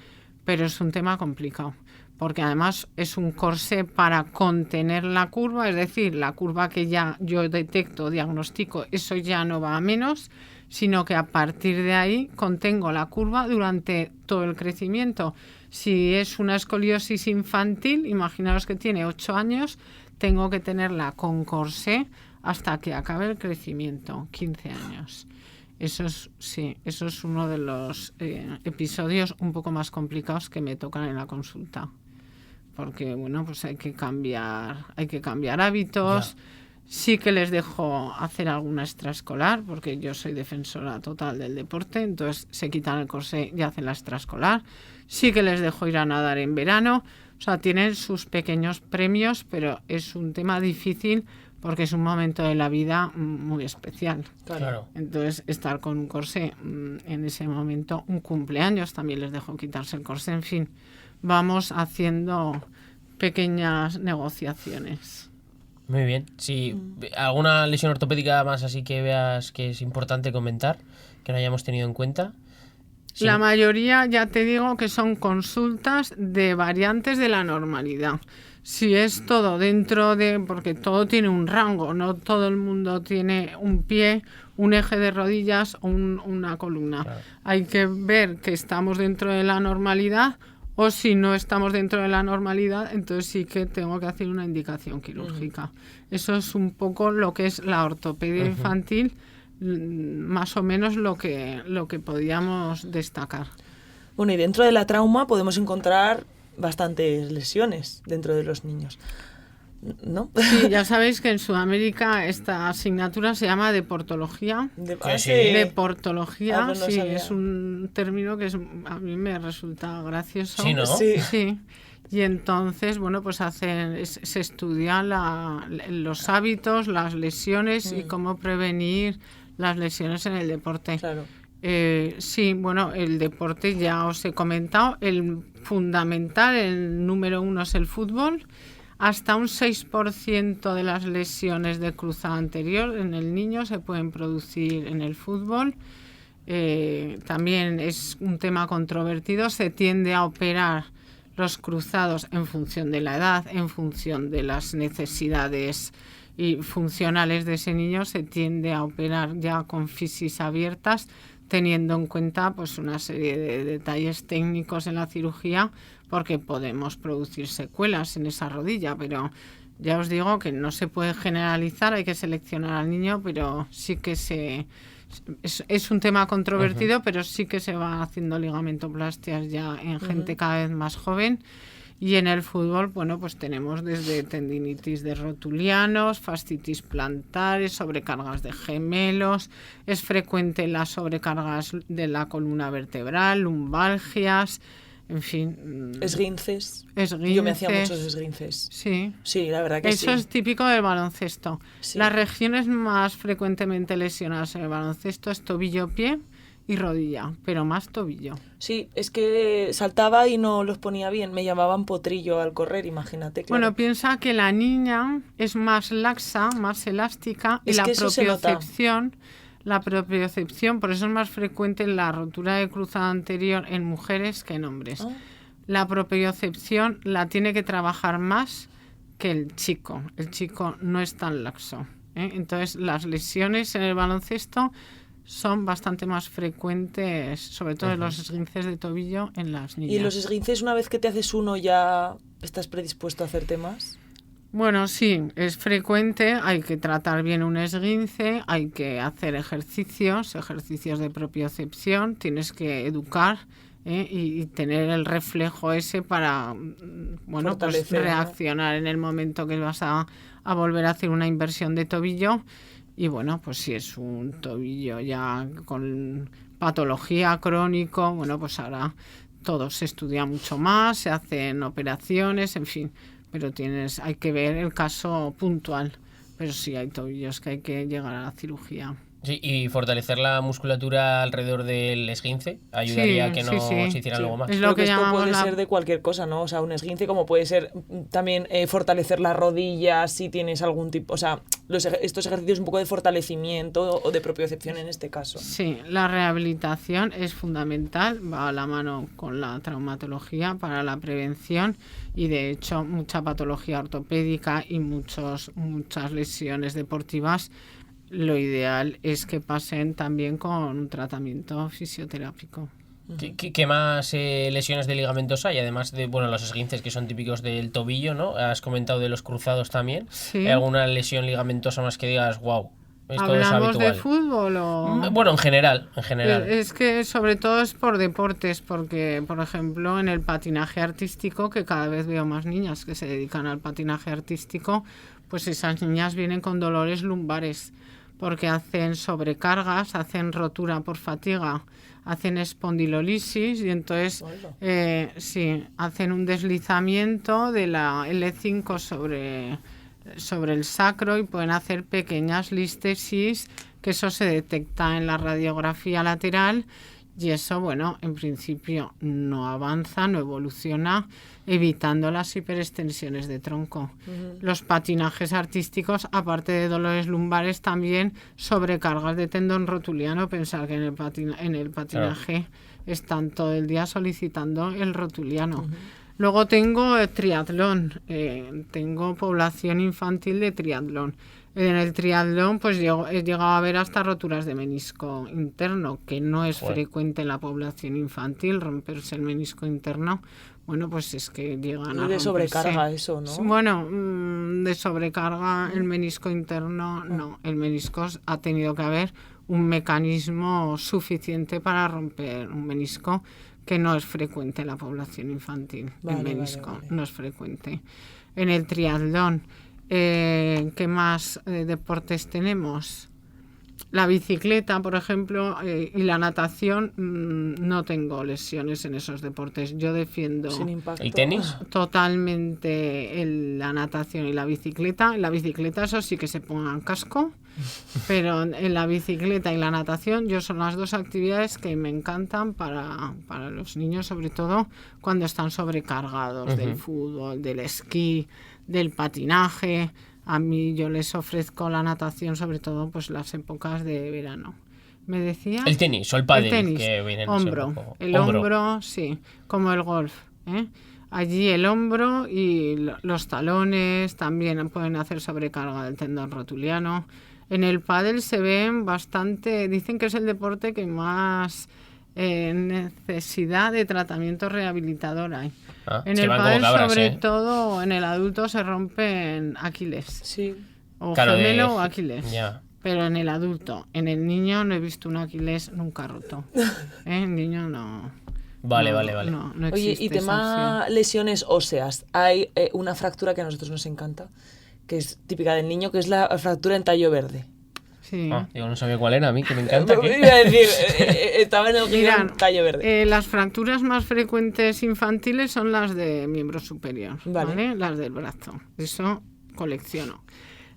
pero es un tema complicado, porque además es un corsé para contener la curva, es decir, la curva que ya yo detecto, diagnostico, eso ya no va a menos, sino que a partir de ahí contengo la curva durante todo el crecimiento. Si es una escoliosis infantil, imaginaos que tiene 8 años, tengo que tenerla con corsé hasta que acabe el crecimiento, 15 años. Eso es uno de los episodios un poco más complicados que me tocan en la consulta. Porque, bueno, pues hay que cambiar hábitos. Ya. Sí que les dejo hacer alguna extraescolar, porque yo soy defensora total del deporte, entonces se quitan el corsé y hacen la extraescolar. Sí que les dejo ir a nadar en verano. O sea, tienen sus pequeños premios, pero es un tema difícil porque es un momento de la vida muy especial. Claro. Entonces, estar con un corsé en ese momento, un cumpleaños, también les dejo quitarse el corsé. En fin, vamos haciendo pequeñas negociaciones. Muy bien. Si alguna lesión ortopédica más así que veas que es importante comentar, que no hayamos tenido en cuenta. Sí. La mayoría, ya te digo, que son consultas de variantes de la normalidad. Si es todo dentro de... porque todo tiene un rango, no todo el mundo tiene un pie, un eje de rodillas o una columna. Claro. Hay que ver que estamos dentro de la normalidad, o si no estamos dentro de la normalidad, entonces sí que tengo que hacer una indicación quirúrgica. Eso es un poco lo que es la ortopedia infantil, más o menos lo que podíamos destacar. Bueno, y dentro de la trauma podemos encontrar bastantes lesiones dentro de los niños, ¿no? Sí, ya sabéis que en Sudamérica esta asignatura se llama deportología. Sí. Deportología, Ah, pues no sí, sabía. es un término que a mí me resulta gracioso. Sí, ¿no? Sí. Sí. Y entonces, bueno, pues se estudian los hábitos, las lesiones y cómo prevenir las lesiones en el deporte. Claro. Sí, bueno, el deporte ya os he comentado, el fundamental, el número 1 es el fútbol. Hasta un 6% de las lesiones de cruzado anterior en el niño se pueden producir en el fútbol. También es un tema controvertido, se tiende a operar los cruzados en función de la edad, en función de las necesidades y funcionales de ese niño, se tiende a operar ya con fisis abiertas, teniendo en cuenta pues una serie de detalles técnicos en la cirugía, porque podemos producir secuelas en esa rodilla, pero ya os digo que no se puede generalizar, hay que seleccionar al niño, pero sí que es un tema controvertido, pero sí que se va haciendo ligamentoplastias ya en gente cada vez más joven. Y en el fútbol, bueno, pues tenemos desde tendinitis de rotulianos, fascitis plantares, sobrecargas de gemelos, es frecuente las sobrecargas de la columna vertebral, lumbalgias, en fin. Esguinces. Esguinces. Yo me hacía muchos esguinces. Sí. Sí, la verdad que Eso sí. es típico del baloncesto. Sí. Las regiones más frecuentemente lesionadas en el baloncesto es tobillo-pie y rodilla, pero más tobillo. Sí, es que saltaba y no los ponía bien. Me llamaban potrillo al correr, imagínate. Claro. Bueno, piensa que la niña es más laxa, más elástica, y Es la que eso se nota. propiocepción, por eso es más frecuente la rotura de cruzado anterior en mujeres que en hombres. Ah. La propiocepción la tiene que trabajar más que el chico. El chico no es tan laxo, ¿eh? Entonces, las lesiones en el baloncesto son bastante más frecuentes, sobre todo los esguinces de tobillo en las niñas. ¿Y los esguinces, una vez que te haces uno, ya estás predispuesto a hacerte más? Bueno, sí, es frecuente, hay que tratar bien un esguince, hay que hacer ejercicios de propiocepción, tienes que educar y tener el reflejo ese para pues reaccionar, ¿no?, en el momento que vas a volver a hacer una inversión de tobillo. Y bueno, pues si es un tobillo ya con patología crónico, bueno, pues ahora todo se estudia mucho más, se hacen operaciones, en fin, pero hay que ver el caso puntual. Pero sí hay tobillos que hay que llegar a la cirugía. Sí, y fortalecer la musculatura alrededor del esguince ayudaría a que no se hiciera algo más. Es lo que esto llamamos puede ser de cualquier cosa, ¿no? O sea, un esguince, como puede ser también fortalecer las rodillas si tienes algún tipo, o sea, estos ejercicios un poco de fortalecimiento o de propiocepción en este caso. Sí, la rehabilitación es fundamental, va a la mano con la traumatología para la prevención, y de hecho mucha patología ortopédica y muchas lesiones deportivas, lo ideal es que pasen también con un tratamiento fisioterápico. ¿Qué más lesiones de ligamentos hay? Además de los esguinces, que son típicos del tobillo, ¿no? Has comentado de los cruzados también. Sí. ¿Hay alguna lesión ligamentosa más que digas, wow, esto ¿Hablamos es habitual? de fútbol o...? Bueno, en general. Es que sobre todo es por deportes, porque, por ejemplo, en el patinaje artístico, que cada vez veo más niñas que se dedican al patinaje artístico, pues esas niñas vienen con dolores lumbares, porque hacen sobrecargas, hacen rotura por fatiga, hacen espondilolisis, y entonces hacen un deslizamiento de la L5 sobre el sacro, y pueden hacer pequeñas listesis, que eso se detecta en la radiografía lateral, y eso, bueno, en principio no avanza, no evoluciona, evitando las hiperextensiones de tronco. Los patinajes artísticos, aparte de dolores lumbares, también sobrecargas de tendón rotuliano. Pensar que en el patinaje están todo el día solicitando el rotuliano. Luego tengo triatlón, tengo población infantil de triatlón. En el triatlón pues he llegado a ver hasta roturas de menisco interno, que no es frecuente en la población infantil, romperse el menisco interno. Bueno, pues es que llegan a romperse. De sobrecarga eso, ¿no? Bueno, de sobrecarga el menisco interno, no. El menisco ha tenido que haber un mecanismo suficiente para romper un menisco, que no es frecuente en la población infantil. El menisco no es frecuente. En el triatlón, ¿qué más deportes tenemos? La bicicleta, por ejemplo, y la natación, no tengo lesiones en esos deportes. Yo defiendo sin impacto. ¿El tenis? Totalmente la natación y la bicicleta. En la bicicleta, eso sí que se pongan casco, pero en la bicicleta y la natación son las dos actividades que me encantan para los niños, sobre todo cuando están sobrecargados del fútbol, del esquí, del patinaje. A mí yo les ofrezco la natación, sobre todo pues las épocas de verano. ¿Me decías? El tenis o el pádel. El tenis, que vienen hombro. El hombro, sí, como el golf, ¿eh? Allí el hombro y los talones también pueden hacer sobrecarga del tendón rotuliano. En el pádel se ven bastante, dicen que es el deporte que más necesidad de tratamiento rehabilitador hay. En el pádel, sobre todo en el adulto, se rompen Aquiles. Sí. O gemelo o Aquiles. Yeah. Pero en el adulto. En el niño no he visto un Aquiles nunca roto. El niño no. Vale. No Oye, y tema lesiones óseas. Hay una fractura que a nosotros nos encanta, que es típica del niño, que es la fractura en tallo verde. Sí. Yo no sabía cuál era, a mí, que me encanta. Iba a decir, estaba en el guión tallo verde. Las fracturas más frecuentes infantiles son las de miembro superior, ¿vale? Las del brazo. Eso colecciono.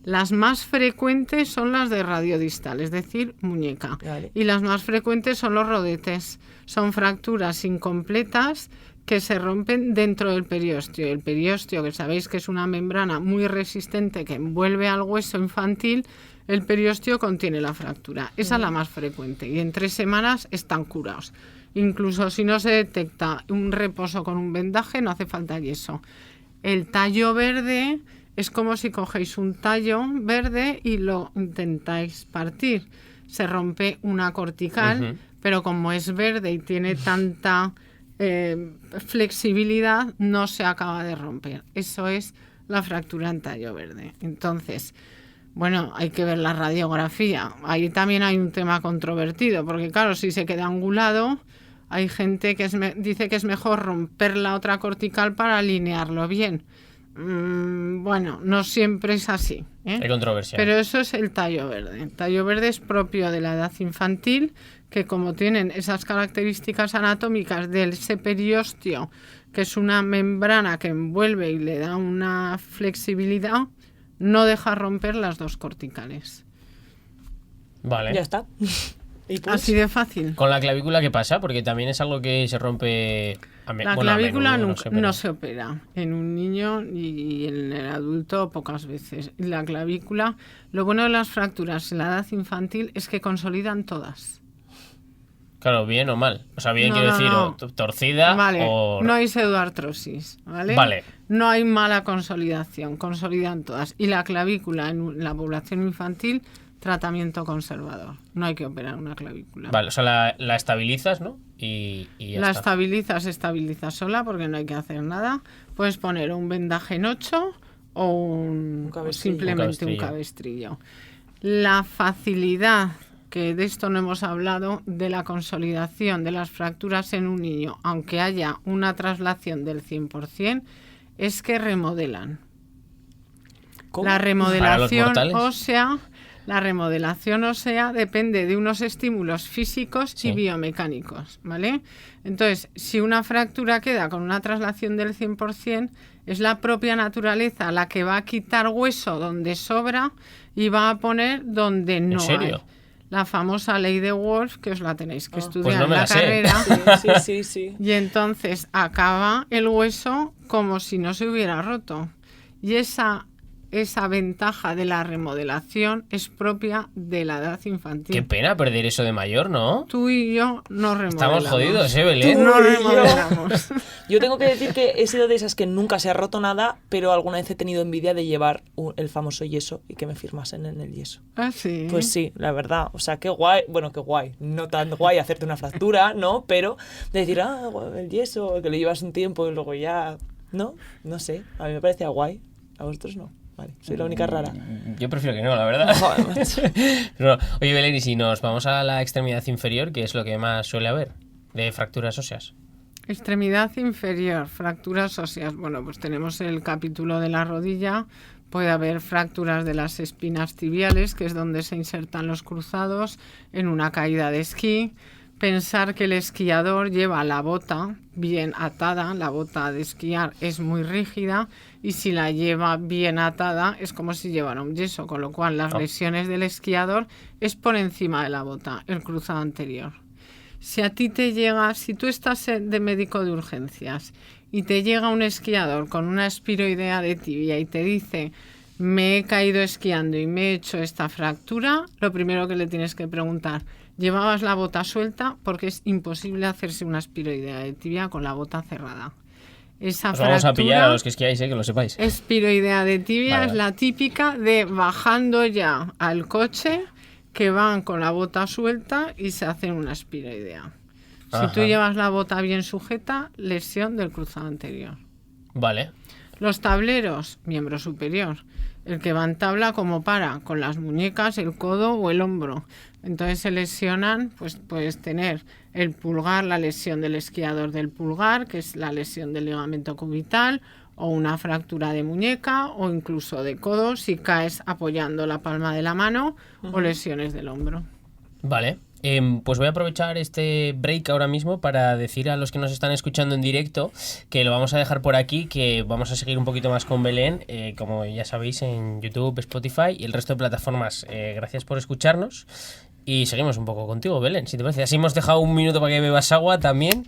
Las más frecuentes son las de radiodistal, es decir, muñeca. Vale. Y las más frecuentes son los rodetes. Son fracturas incompletas que se rompen dentro del periósteo. El periósteo, que sabéis que es una membrana muy resistente que envuelve al hueso infantil, el periósteo contiene la fractura. Esa es la más frecuente. Y en 3 semanas están curados. Incluso si no se detecta un reposo con un vendaje, no hace falta yeso. El tallo verde es como si cogéis un tallo verde y lo intentáis partir. se rompe una cortical, pero como es verde y tiene tanta flexibilidad, no se acaba de romper. Eso es la fractura en tallo verde. Entonces, bueno, hay que ver la radiografía. Ahí también hay un tema controvertido, porque claro, si se queda angulado, hay gente que dice que es mejor romper la otra cortical para alinearlo bien. Bueno, no siempre es así, ¿eh? Hay controversia. Pero eso es el tallo verde. El tallo verde es propio de la edad infantil, que como tienen esas características anatómicas del seperiostio, que es una membrana que envuelve y le da una flexibilidad, no deja romper las dos corticales. Vale. Ya está. ¿Y pues? Así de fácil. ¿Con la clavícula qué pasa? Porque también es algo que se rompe... La clavícula no se opera en un niño y en el adulto pocas veces. La clavícula, lo bueno de las fracturas en la edad infantil es que consolidan todas. Claro, bien o mal. O sea, bien No, quiero no, decir, no. o torcida Vale, o... no hay pseudoartrosis, ¿vale? Vale. No hay mala consolidación, consolidan todas. Y la clavícula en la población infantil, tratamiento conservador. No hay que operar una clavícula. Vale, o sea, la estabilizas, ¿no? Y ya La está. se estabiliza sola porque no hay que hacer nada. Puedes poner un vendaje en 8 o cabestrillo. simplemente un cabestrillo. La facilidad, que de esto no hemos hablado, de la consolidación de las fracturas en un niño, aunque haya una traslación del 100%, es que remodelan. ¿Cómo? La ¿Para los remodelación mortales? ósea... La remodelación ósea depende de unos estímulos físicos Sí. y biomecánicos, ¿vale? Entonces, si una fractura queda con una traslación del 100%, es la propia naturaleza la que va a quitar hueso donde sobra y va a poner donde no ¿En serio? hay. La famosa ley de Wolf, que os la tenéis que estudiar Pues no me en la la sé. carrera. Sí. Y entonces acaba el hueso como si no se hubiera roto. Y esa ventaja de la remodelación es propia de la edad infantil. Qué pena perder eso de mayor, ¿no? Tú y yo no remodelamos. Estamos jodidos, Belén? No Tú y yo. remodelamos. Yo tengo que decir que he sido de esas que nunca se ha roto nada, pero alguna vez he tenido envidia de llevar el famoso yeso y que me firmasen en el yeso. ¿Ah, sí? Pues sí, la verdad. O sea, qué guay. Bueno, qué guay. No tan guay hacerte una fractura, ¿no? Pero de decir, el yeso, que lo llevas un tiempo y luego ya... ¿No? No sé. A mí me parecía guay. A vosotros no. Vale, soy la única rara. Yo prefiero que no, la verdad. Joder, macho. Pero, oye, Belén, y si nos vamos a la extremidad inferior, ¿qué es lo que más suele haber de fracturas óseas? Extremidad inferior, fracturas óseas. Bueno, pues tenemos el capítulo de la rodilla. Puede haber fracturas de las espinas tibiales, que es donde se insertan los cruzados, en una caída de esquí. Pensar que el esquiador lleva la bota bien atada, la bota de esquiar es muy rígida y si la lleva bien atada es como si llevara un yeso, con lo cual las lesiones del esquiador es por encima de la bota, el cruzado anterior. Si a ti te llega, si tú estás de médico de urgencias y te llega un esquiador con una espiroidea de tibia y te dice: me he caído esquiando y me he hecho esta fractura, lo primero que le tienes que preguntar: ¿llevabas la bota suelta? Porque es imposible hacerse una espiroidea de tibia con la bota cerrada. Esa Os vamos a pillar fractura, a los que esquiáis, que lo sepáis. espiroidea de tibia, Vale. es la típica de bajando ya al coche, que van con la bota suelta y se hacen una espiroidea. Si tú Ajá. llevas la bota bien sujeta, lesión del cruzado anterior. Vale. Los tableros, miembro superior. El que va en tabla como para, con las muñecas, el codo o el hombro. Entonces se lesionan, pues puedes tener el pulgar, la lesión del esquiador del pulgar, que es la lesión del ligamento cubital, o una fractura de muñeca, o incluso de codo, si caes apoyando la palma de la mano, o lesiones del hombro. Vale. Pues voy a aprovechar este break ahora mismo para decir a los que nos están escuchando en directo que lo vamos a dejar por aquí, que vamos a seguir un poquito más con Belén, como ya sabéis, en YouTube, Spotify y el resto de plataformas. Gracias por escucharnos y seguimos un poco contigo, Belén, si te parece. Así hemos dejado un minuto para que bebas agua también,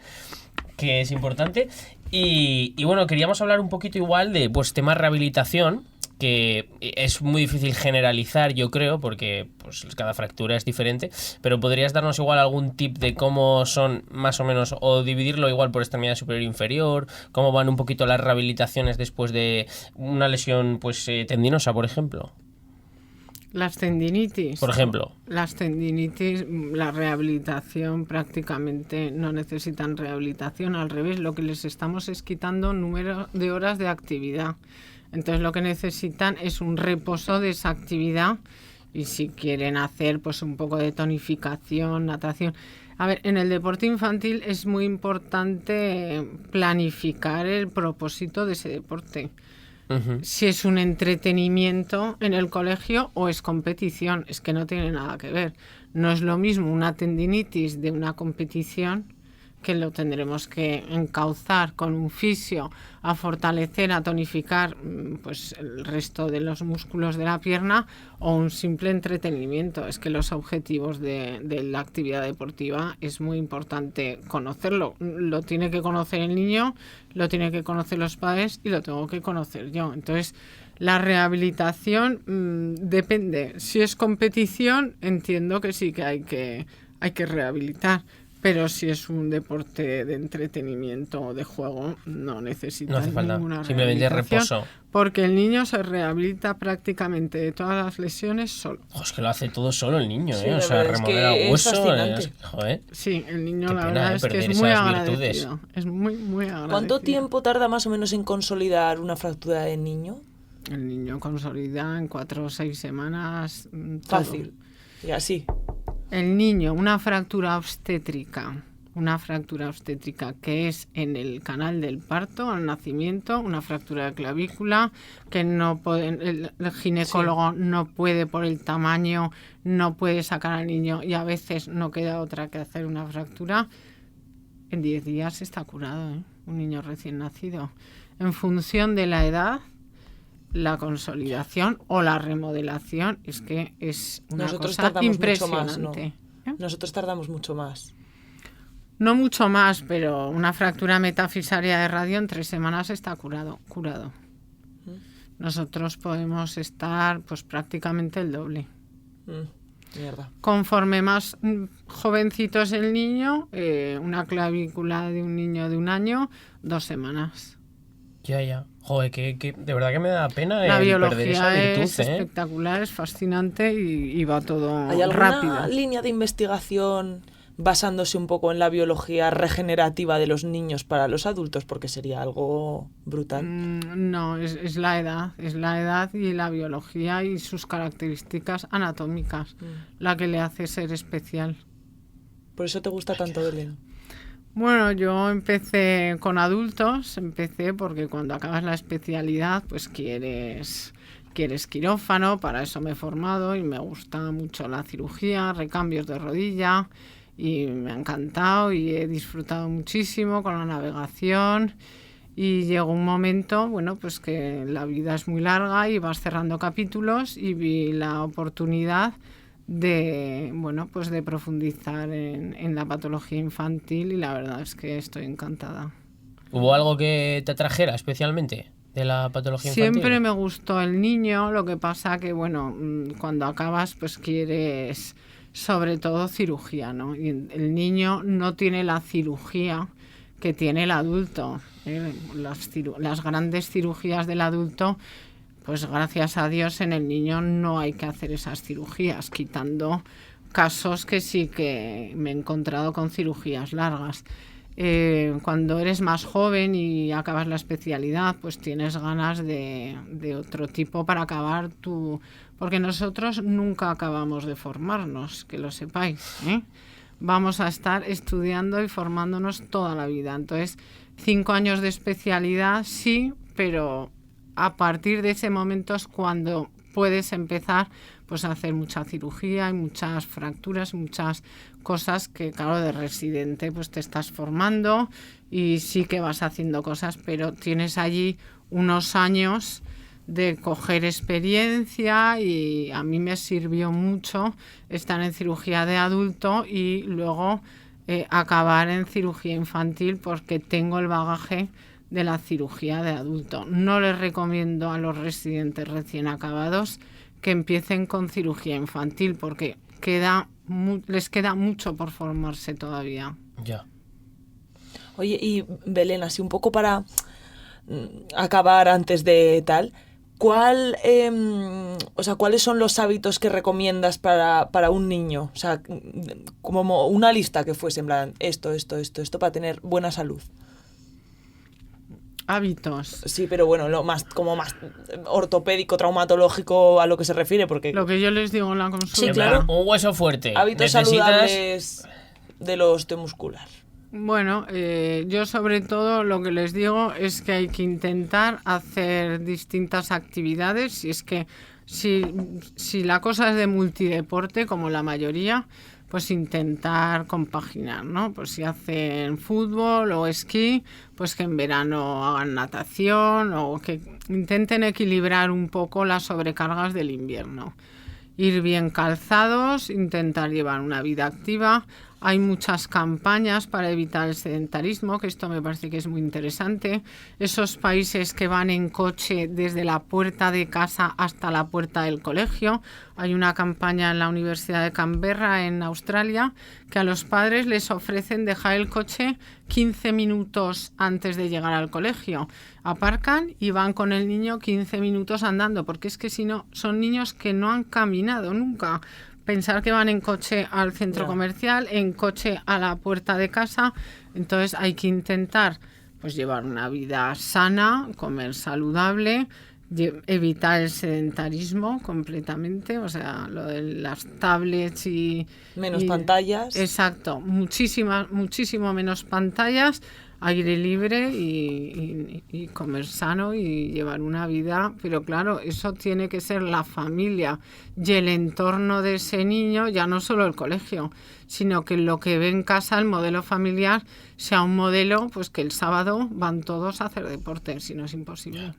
que es importante. Y bueno, queríamos hablar un poquito igual de pues tema rehabilitación, que es muy difícil generalizar, yo creo, porque pues cada fractura es diferente, pero podrías darnos igual algún tip de cómo son más o menos, o dividirlo igual por extremidad superior e inferior, cómo van un poquito las rehabilitaciones después de una lesión pues tendinosa, por ejemplo. Las tendinitis. Por ejemplo. Las tendinitis, la rehabilitación prácticamente no necesitan rehabilitación, al revés, lo que les estamos es quitando número de horas de actividad. Entonces lo que necesitan es un reposo de esa actividad y si quieren hacer pues un poco de tonificación, natación. A ver, en el deporte infantil es muy importante planificar el propósito de ese deporte. Si es un entretenimiento en el colegio o es competición, es que no tiene nada que ver. No es lo mismo una tendinitis de una competición, que lo tendremos que encauzar con un fisio a fortalecer, a tonificar pues el resto de los músculos de la pierna, o un simple entretenimiento. Es que los objetivos de la actividad deportiva es muy importante conocerlo. Lo tiene que conocer el niño, lo tiene que conocer los padres y lo tengo que conocer yo. Entonces, la rehabilitación depende. Si es competición, entiendo que sí que hay que rehabilitar. Pero si es un deporte de entretenimiento o de juego, no necesita No hace falta, ninguna simplemente rehabilitación, reposo. porque el niño se rehabilita prácticamente de todas las lesiones solo. Es que lo hace todo solo el niño, Sí, ¿eh? O la sea, verdad es que remodela es hueso. fascinante. Joder. Sí, el niño Qué la pena, verdad es que perder es muy esas agradecido. virtudes. Es muy, muy agradecido. ¿Cuánto tiempo tarda más o menos en consolidar una fractura de niño? El niño consolida en 4 o 6 semanas. Fácil. Y así. El niño, una fractura obstétrica que es en el canal del parto, al nacimiento, una fractura de clavícula, que no puede, el ginecólogo no puede, por el tamaño, no puede sacar al niño y a veces no queda otra que hacer una fractura. En 10 días está curado, ¿eh? Un niño recién nacido. En función de la edad, la consolidación o la remodelación, es que es una Nosotros cosa tardamos impresionante. mucho más, ¿no? Nosotros tardamos mucho más. No mucho más, pero una fractura metafisaria de radio en 3 semanas está curado. Nosotros podemos estar pues prácticamente el doble. Mierda. Conforme más jovencito es el niño, una clavícula de un niño de 1 año, 2 semanas. Ya. Joder, que de verdad que me da pena La el perder esa biología virtud, es espectacular, es fascinante y va todo ¿Hay alguna rápido. línea de investigación basándose un poco en la biología regenerativa de los niños para los adultos? Porque sería algo brutal. No, es la edad y la biología y sus características anatómicas la que le hace ser especial. Por eso te gusta tanto, Belén. Bueno, yo empecé con adultos, porque cuando acabas la especialidad pues quieres quirófano, para eso me he formado y me gusta mucho la cirugía, recambios de rodilla. Y me ha encantado y he disfrutado muchísimo con la navegación y llegó un momento, pues que la vida es muy larga y vas cerrando capítulos y vi la oportunidad de, pues de profundizar en la patología infantil y la verdad es que estoy encantada. ¿Hubo algo que te atrajera especialmente de la patología infantil? Siempre me gustó el niño, lo que pasa que, cuando acabas pues quieres sobre todo cirugía, ¿no? Y el niño no tiene la cirugía que tiene el adulto. Las grandes cirugías del adulto, pues gracias a Dios en el niño no hay que hacer esas cirugías, quitando casos que sí que me he encontrado con cirugías largas. Cuando eres más joven y acabas la especialidad, pues tienes ganas de otro tipo para acabar tu... Porque nosotros nunca acabamos de formarnos, que lo sepáis, ¿eh? Vamos a estar estudiando y formándonos toda la vida. Entonces, 5 años de especialidad, sí, pero a partir de ese momento es cuando puedes empezar pues a hacer mucha cirugía y muchas fracturas, muchas cosas que, claro, de residente pues te estás formando y sí que vas haciendo cosas, pero tienes allí unos años de coger experiencia y a mí me sirvió mucho estar en cirugía de adulto y luego acabar en cirugía infantil porque tengo el bagaje de la cirugía de adulto. No les recomiendo a los residentes recién acabados que empiecen con cirugía infantil porque les queda mucho por formarse todavía. Ya. Oye, y Belén, así un poco para acabar antes de tal, ¿Cuáles son los hábitos que recomiendas para un niño? O sea, como una lista que fuese en plan esto para tener buena salud. Hábitos. Sí, pero bueno, lo más ortopédico, traumatológico a lo que se refiere, porque Lo que yo les digo en la consulta. Sí, claro. Un hueso fuerte. hábitos saludables de la osteomuscular. Bueno, yo sobre todo lo que les digo es que hay que intentar hacer distintas actividades. Si es que si la cosa es de multideporte, como la mayoría, pues intentar compaginar, ¿no? Pues si hacen fútbol o esquí, pues que en verano hagan natación o que intenten equilibrar un poco las sobrecargas del invierno. Ir bien calzados, intentar llevar una vida activa. Hay muchas campañas para evitar el sedentarismo, que esto me parece que es muy interesante. Esos países que van en coche desde la puerta de casa hasta la puerta del colegio. Hay una campaña en la Universidad de Canberra, en Australia, que a los padres les ofrecen dejar el coche 15 minutos antes de llegar al colegio. Aparcan y van con el niño 15 minutos andando, porque es que si no, son niños que no han caminado nunca. Pensar que van en coche al centro comercial, en coche a la puerta de casa. Entonces hay que intentar pues llevar una vida sana, comer saludable, evitar el sedentarismo completamente, o sea, lo de las tablets y pantallas. Exacto, muchísimo menos pantallas, aire libre y comer sano y llevar una vida, pero claro, eso tiene que ser la familia y el entorno de ese niño, ya no solo el colegio, sino que lo que ve en casa, el modelo familiar, sea un modelo pues que el sábado van todos a hacer deporte, si no es imposible.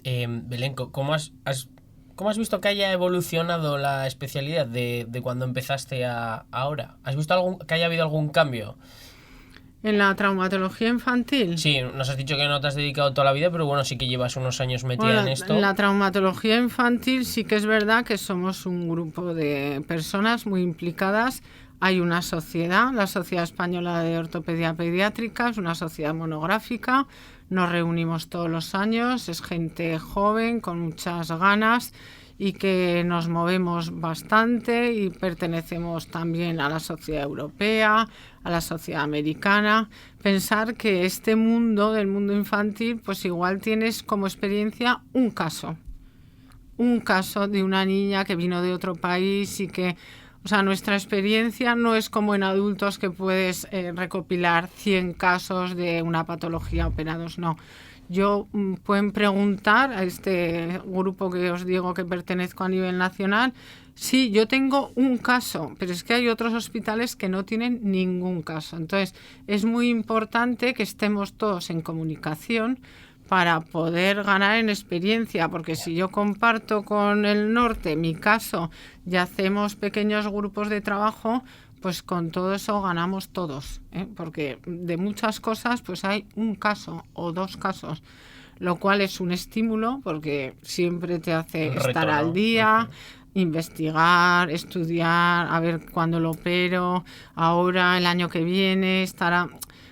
Belén, ¿cómo has visto que haya evolucionado la especialidad de cuando empezaste a ahora? ¿Has visto que haya habido algún cambio? ¿En la traumatología infantil? Sí, nos has dicho que no te has dedicado toda la vida, pero bueno, sí que llevas unos años metida en esto. En la traumatología infantil sí que es verdad que somos un grupo de personas muy implicadas. Hay una sociedad, la Sociedad Española de Ortopedia Pediátrica, es una sociedad monográfica. Nos reunimos todos los años, es gente joven, con muchas ganas y que nos movemos bastante y pertenecemos también a la sociedad europea, a la sociedad americana. Pensar que este mundo, del mundo infantil, pues igual tienes como experiencia un caso de una niña que vino de otro país y que, o sea, nuestra experiencia no es como en adultos que puedes recopilar 100 casos de una patología operados, no. Pueden preguntar a este grupo que os digo que pertenezco a nivel nacional, sí, yo tengo un caso, pero es que hay otros hospitales que no tienen ningún caso. Entonces, es muy importante que estemos todos en comunicación para poder ganar en experiencia, porque si yo comparto con el norte mi caso y hacemos pequeños grupos de trabajo, pues con todo eso ganamos todos, porque de muchas cosas pues hay un caso o dos casos, lo cual es un estímulo porque siempre te hace estar al día, investigar, estudiar, a ver cuándo lo opero, ahora, el año que viene, estará...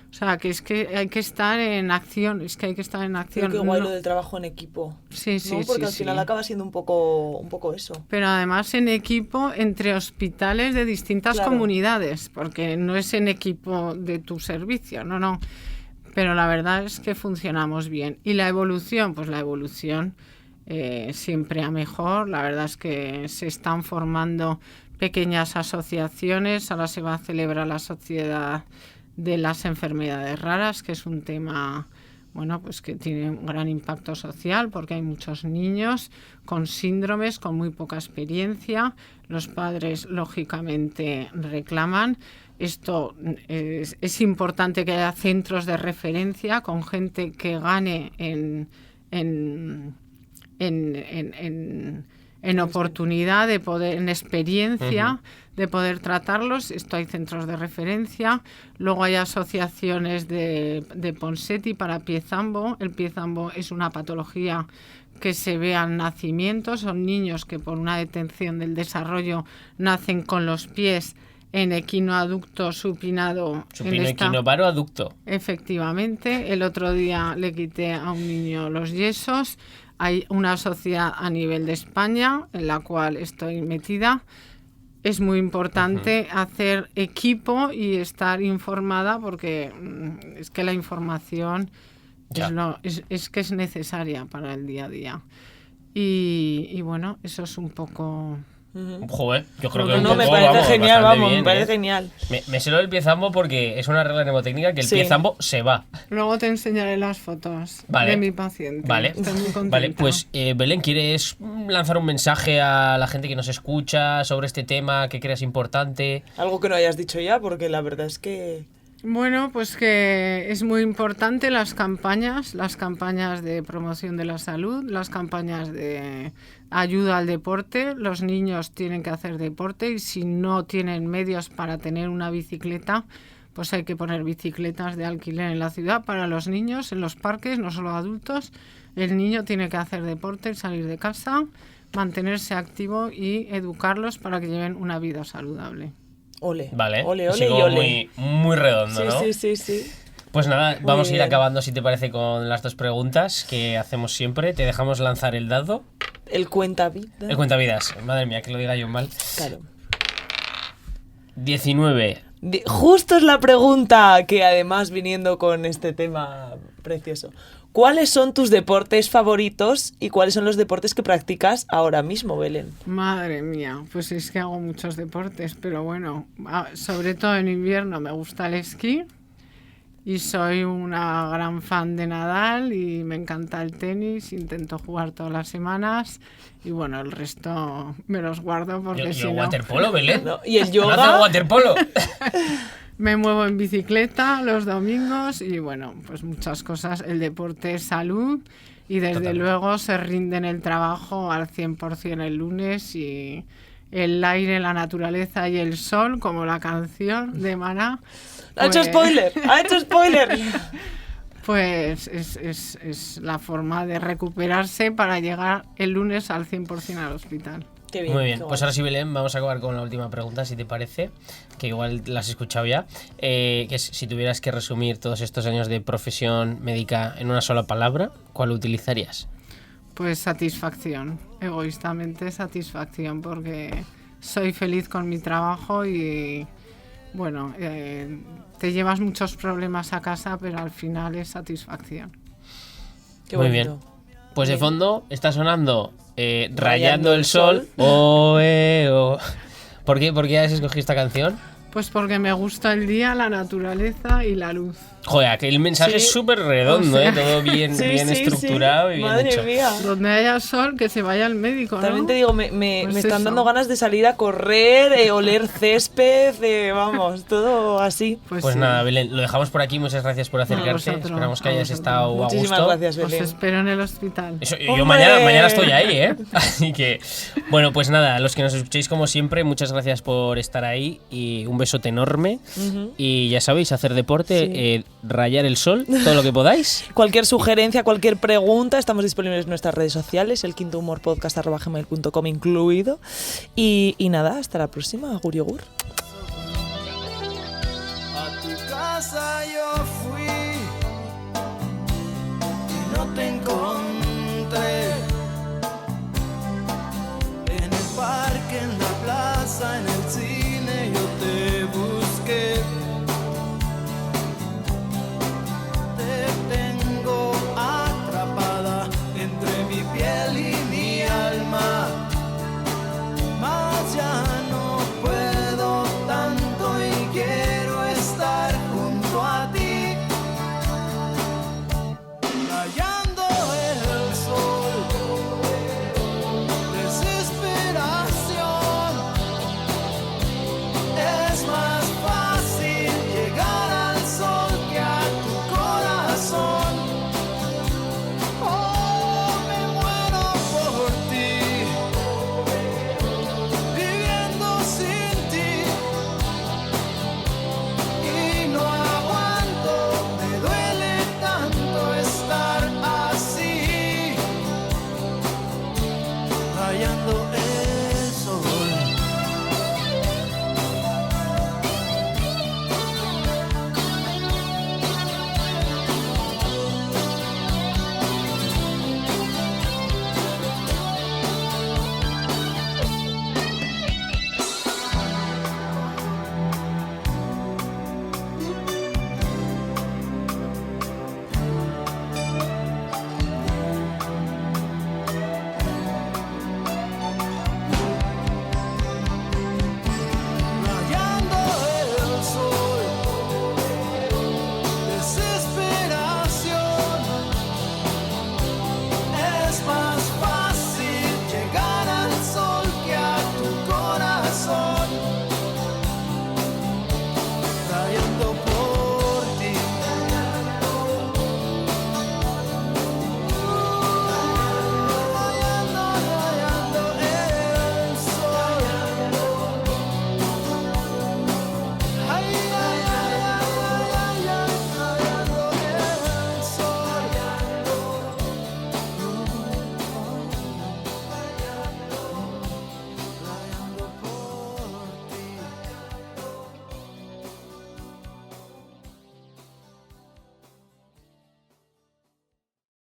O sea, que es que hay que estar en acción, Creo que igual lo del trabajo en equipo. Sí, ¿no? Porque al final acaba siendo un poco eso. Pero además en equipo entre hospitales de distintas comunidades, porque no es en equipo de tu servicio, no. Pero la verdad es que funcionamos bien. Y la evolución, pues la evolución siempre a mejor. La verdad es que se están formando pequeñas asociaciones. Ahora se va a celebrar la Sociedad de las Enfermedades Raras, que es un tema, bueno, pues que tiene un gran impacto social porque hay muchos niños con síndromes, con muy poca experiencia. Los padres, lógicamente, reclaman. Esto es importante que haya centros de referencia con gente que gane en oportunidad de poder, en experiencia, de poder tratarlos. Esto hay centros de referencia. Luego hay asociaciones de Ponseti para pie zambo. El pie zambo es una patología que se ve al nacimiento. Son niños que por una detención del desarrollo nacen con los pies en equinoaducto supinado. Supino-equinoparo aducto. Efectivamente. El otro día le quité a un niño los yesos. Hay una sociedad a nivel de España en la cual estoy metida. Es muy importante hacer equipo y estar informada porque es que la información es que es necesaria para el día a día. Y bueno, eso es un poco... Joder, yo creo que No, un poco, me parece genial, bastante bien, me parece genial. Me sé lo del pie zambo porque es una regla mnemotécnica que el Sí. pie zambo se va. Luego te enseñaré las fotos Vale. de mi paciente. Vale, Estoy muy contenta. vale, pues Belén, ¿quieres lanzar un mensaje a la gente que nos escucha sobre este tema que creas importante? Algo que no hayas dicho ya, porque la verdad es que... Bueno, pues que es muy importante las campañas de promoción de la salud, las campañas de ayuda al deporte. Los niños tienen que hacer deporte y si no tienen medios para tener una bicicleta, pues hay que poner bicicletas de alquiler en la ciudad para los niños, en los parques, no solo adultos. El niño tiene que hacer deporte, salir de casa, mantenerse activo y educarlos para que lleven una vida saludable. Ole, Vale, ole, así ole y como ole. muy redondo, Sí, ¿no? sí, sí, sí. Pues nada, vamos a ir bien. acabando, si te parece, con las 2 preguntas que hacemos siempre. Te dejamos lanzar el dado. El cuentavidas. El cuentavidas. Madre mía, que lo diga yo mal. Claro. 19. Justo es la pregunta que además viniendo con este tema precioso. ¿Cuáles son tus deportes favoritos y cuáles son los deportes que practicas ahora mismo, Belén? Madre mía, pues es que hago muchos deportes, pero bueno, sobre todo en invierno me gusta el esquí y soy una gran fan de Nadal y me encanta el tenis, intento jugar todas las semanas y bueno, el resto me los guardo porque ¿Y si el no waterpolo, Belén? No, ¿y el ¿No yoga? hace waterpolo? me muevo en bicicleta los domingos y bueno, pues muchas cosas. El deporte es salud y desde Totalmente. luego se rinde en el trabajo al 100% el lunes y el aire, la naturaleza y el sol, como la canción de Maná. ¡Ha hecho spoiler! ¡Ha hecho spoiler! Pues es la forma de recuperarse para llegar el lunes al 100% al hospital. Qué bien, Muy bien, qué pues guay. ahora sí, Belén, vamos a acabar con la última pregunta, si te parece, que igual la has escuchado ya, que es, si tuvieras que resumir todos estos años de profesión médica en una sola palabra, ¿cuál utilizarías? Pues satisfacción, egoístamente satisfacción, porque soy feliz con mi trabajo y bueno, te llevas muchos problemas a casa, pero al final es satisfacción. Qué Muy bonito. bien. Pues de Bien. fondo está sonando Rayando el Sol. Oh, oh. ¿Por qué has escogido esta canción? Pues porque me gusta el día, la naturaleza y la luz. Joder, que el mensaje Sí. es súper redondo, O sea, todo bien, Sí, bien sí, estructurado sí. y bien Madre hecho. mía. Donde haya sol, que se vaya al médico, ¿no? También te digo, me Pues están eso. dando ganas de salir a correr, oler césped, vamos, todo así. Pues sí. nada, Belén, lo dejamos por aquí. Muchas gracias por acercarte. vosotros, Esperamos que a hayas vosotros. estado a Muchísimas gusto. gracias, Os Belén. espero en el hospital. Eso, yo ¡Hombre! mañana estoy ahí, ¿eh? Así que, bueno, pues nada, los que nos escuchéis como siempre, muchas gracias por estar ahí y un besote enorme. Y ya sabéis, hacer deporte, Sí. rayar el sol, todo lo que podáis. Cualquier sugerencia, cualquier pregunta, estamos disponibles en nuestras redes sociales, el quintohumorpodcast@gmail.com incluido. Y nada, hasta la próxima. Agur y agur. A tu casa yo fui y no te encontré. En el parque, en la plaza, en el cine yo te busqué. Te tengo atrapada entre mi piel y mi alma. Mas ya no puedo tanto y quiero estar junto a ti, rayando el sol. Desesperación es más.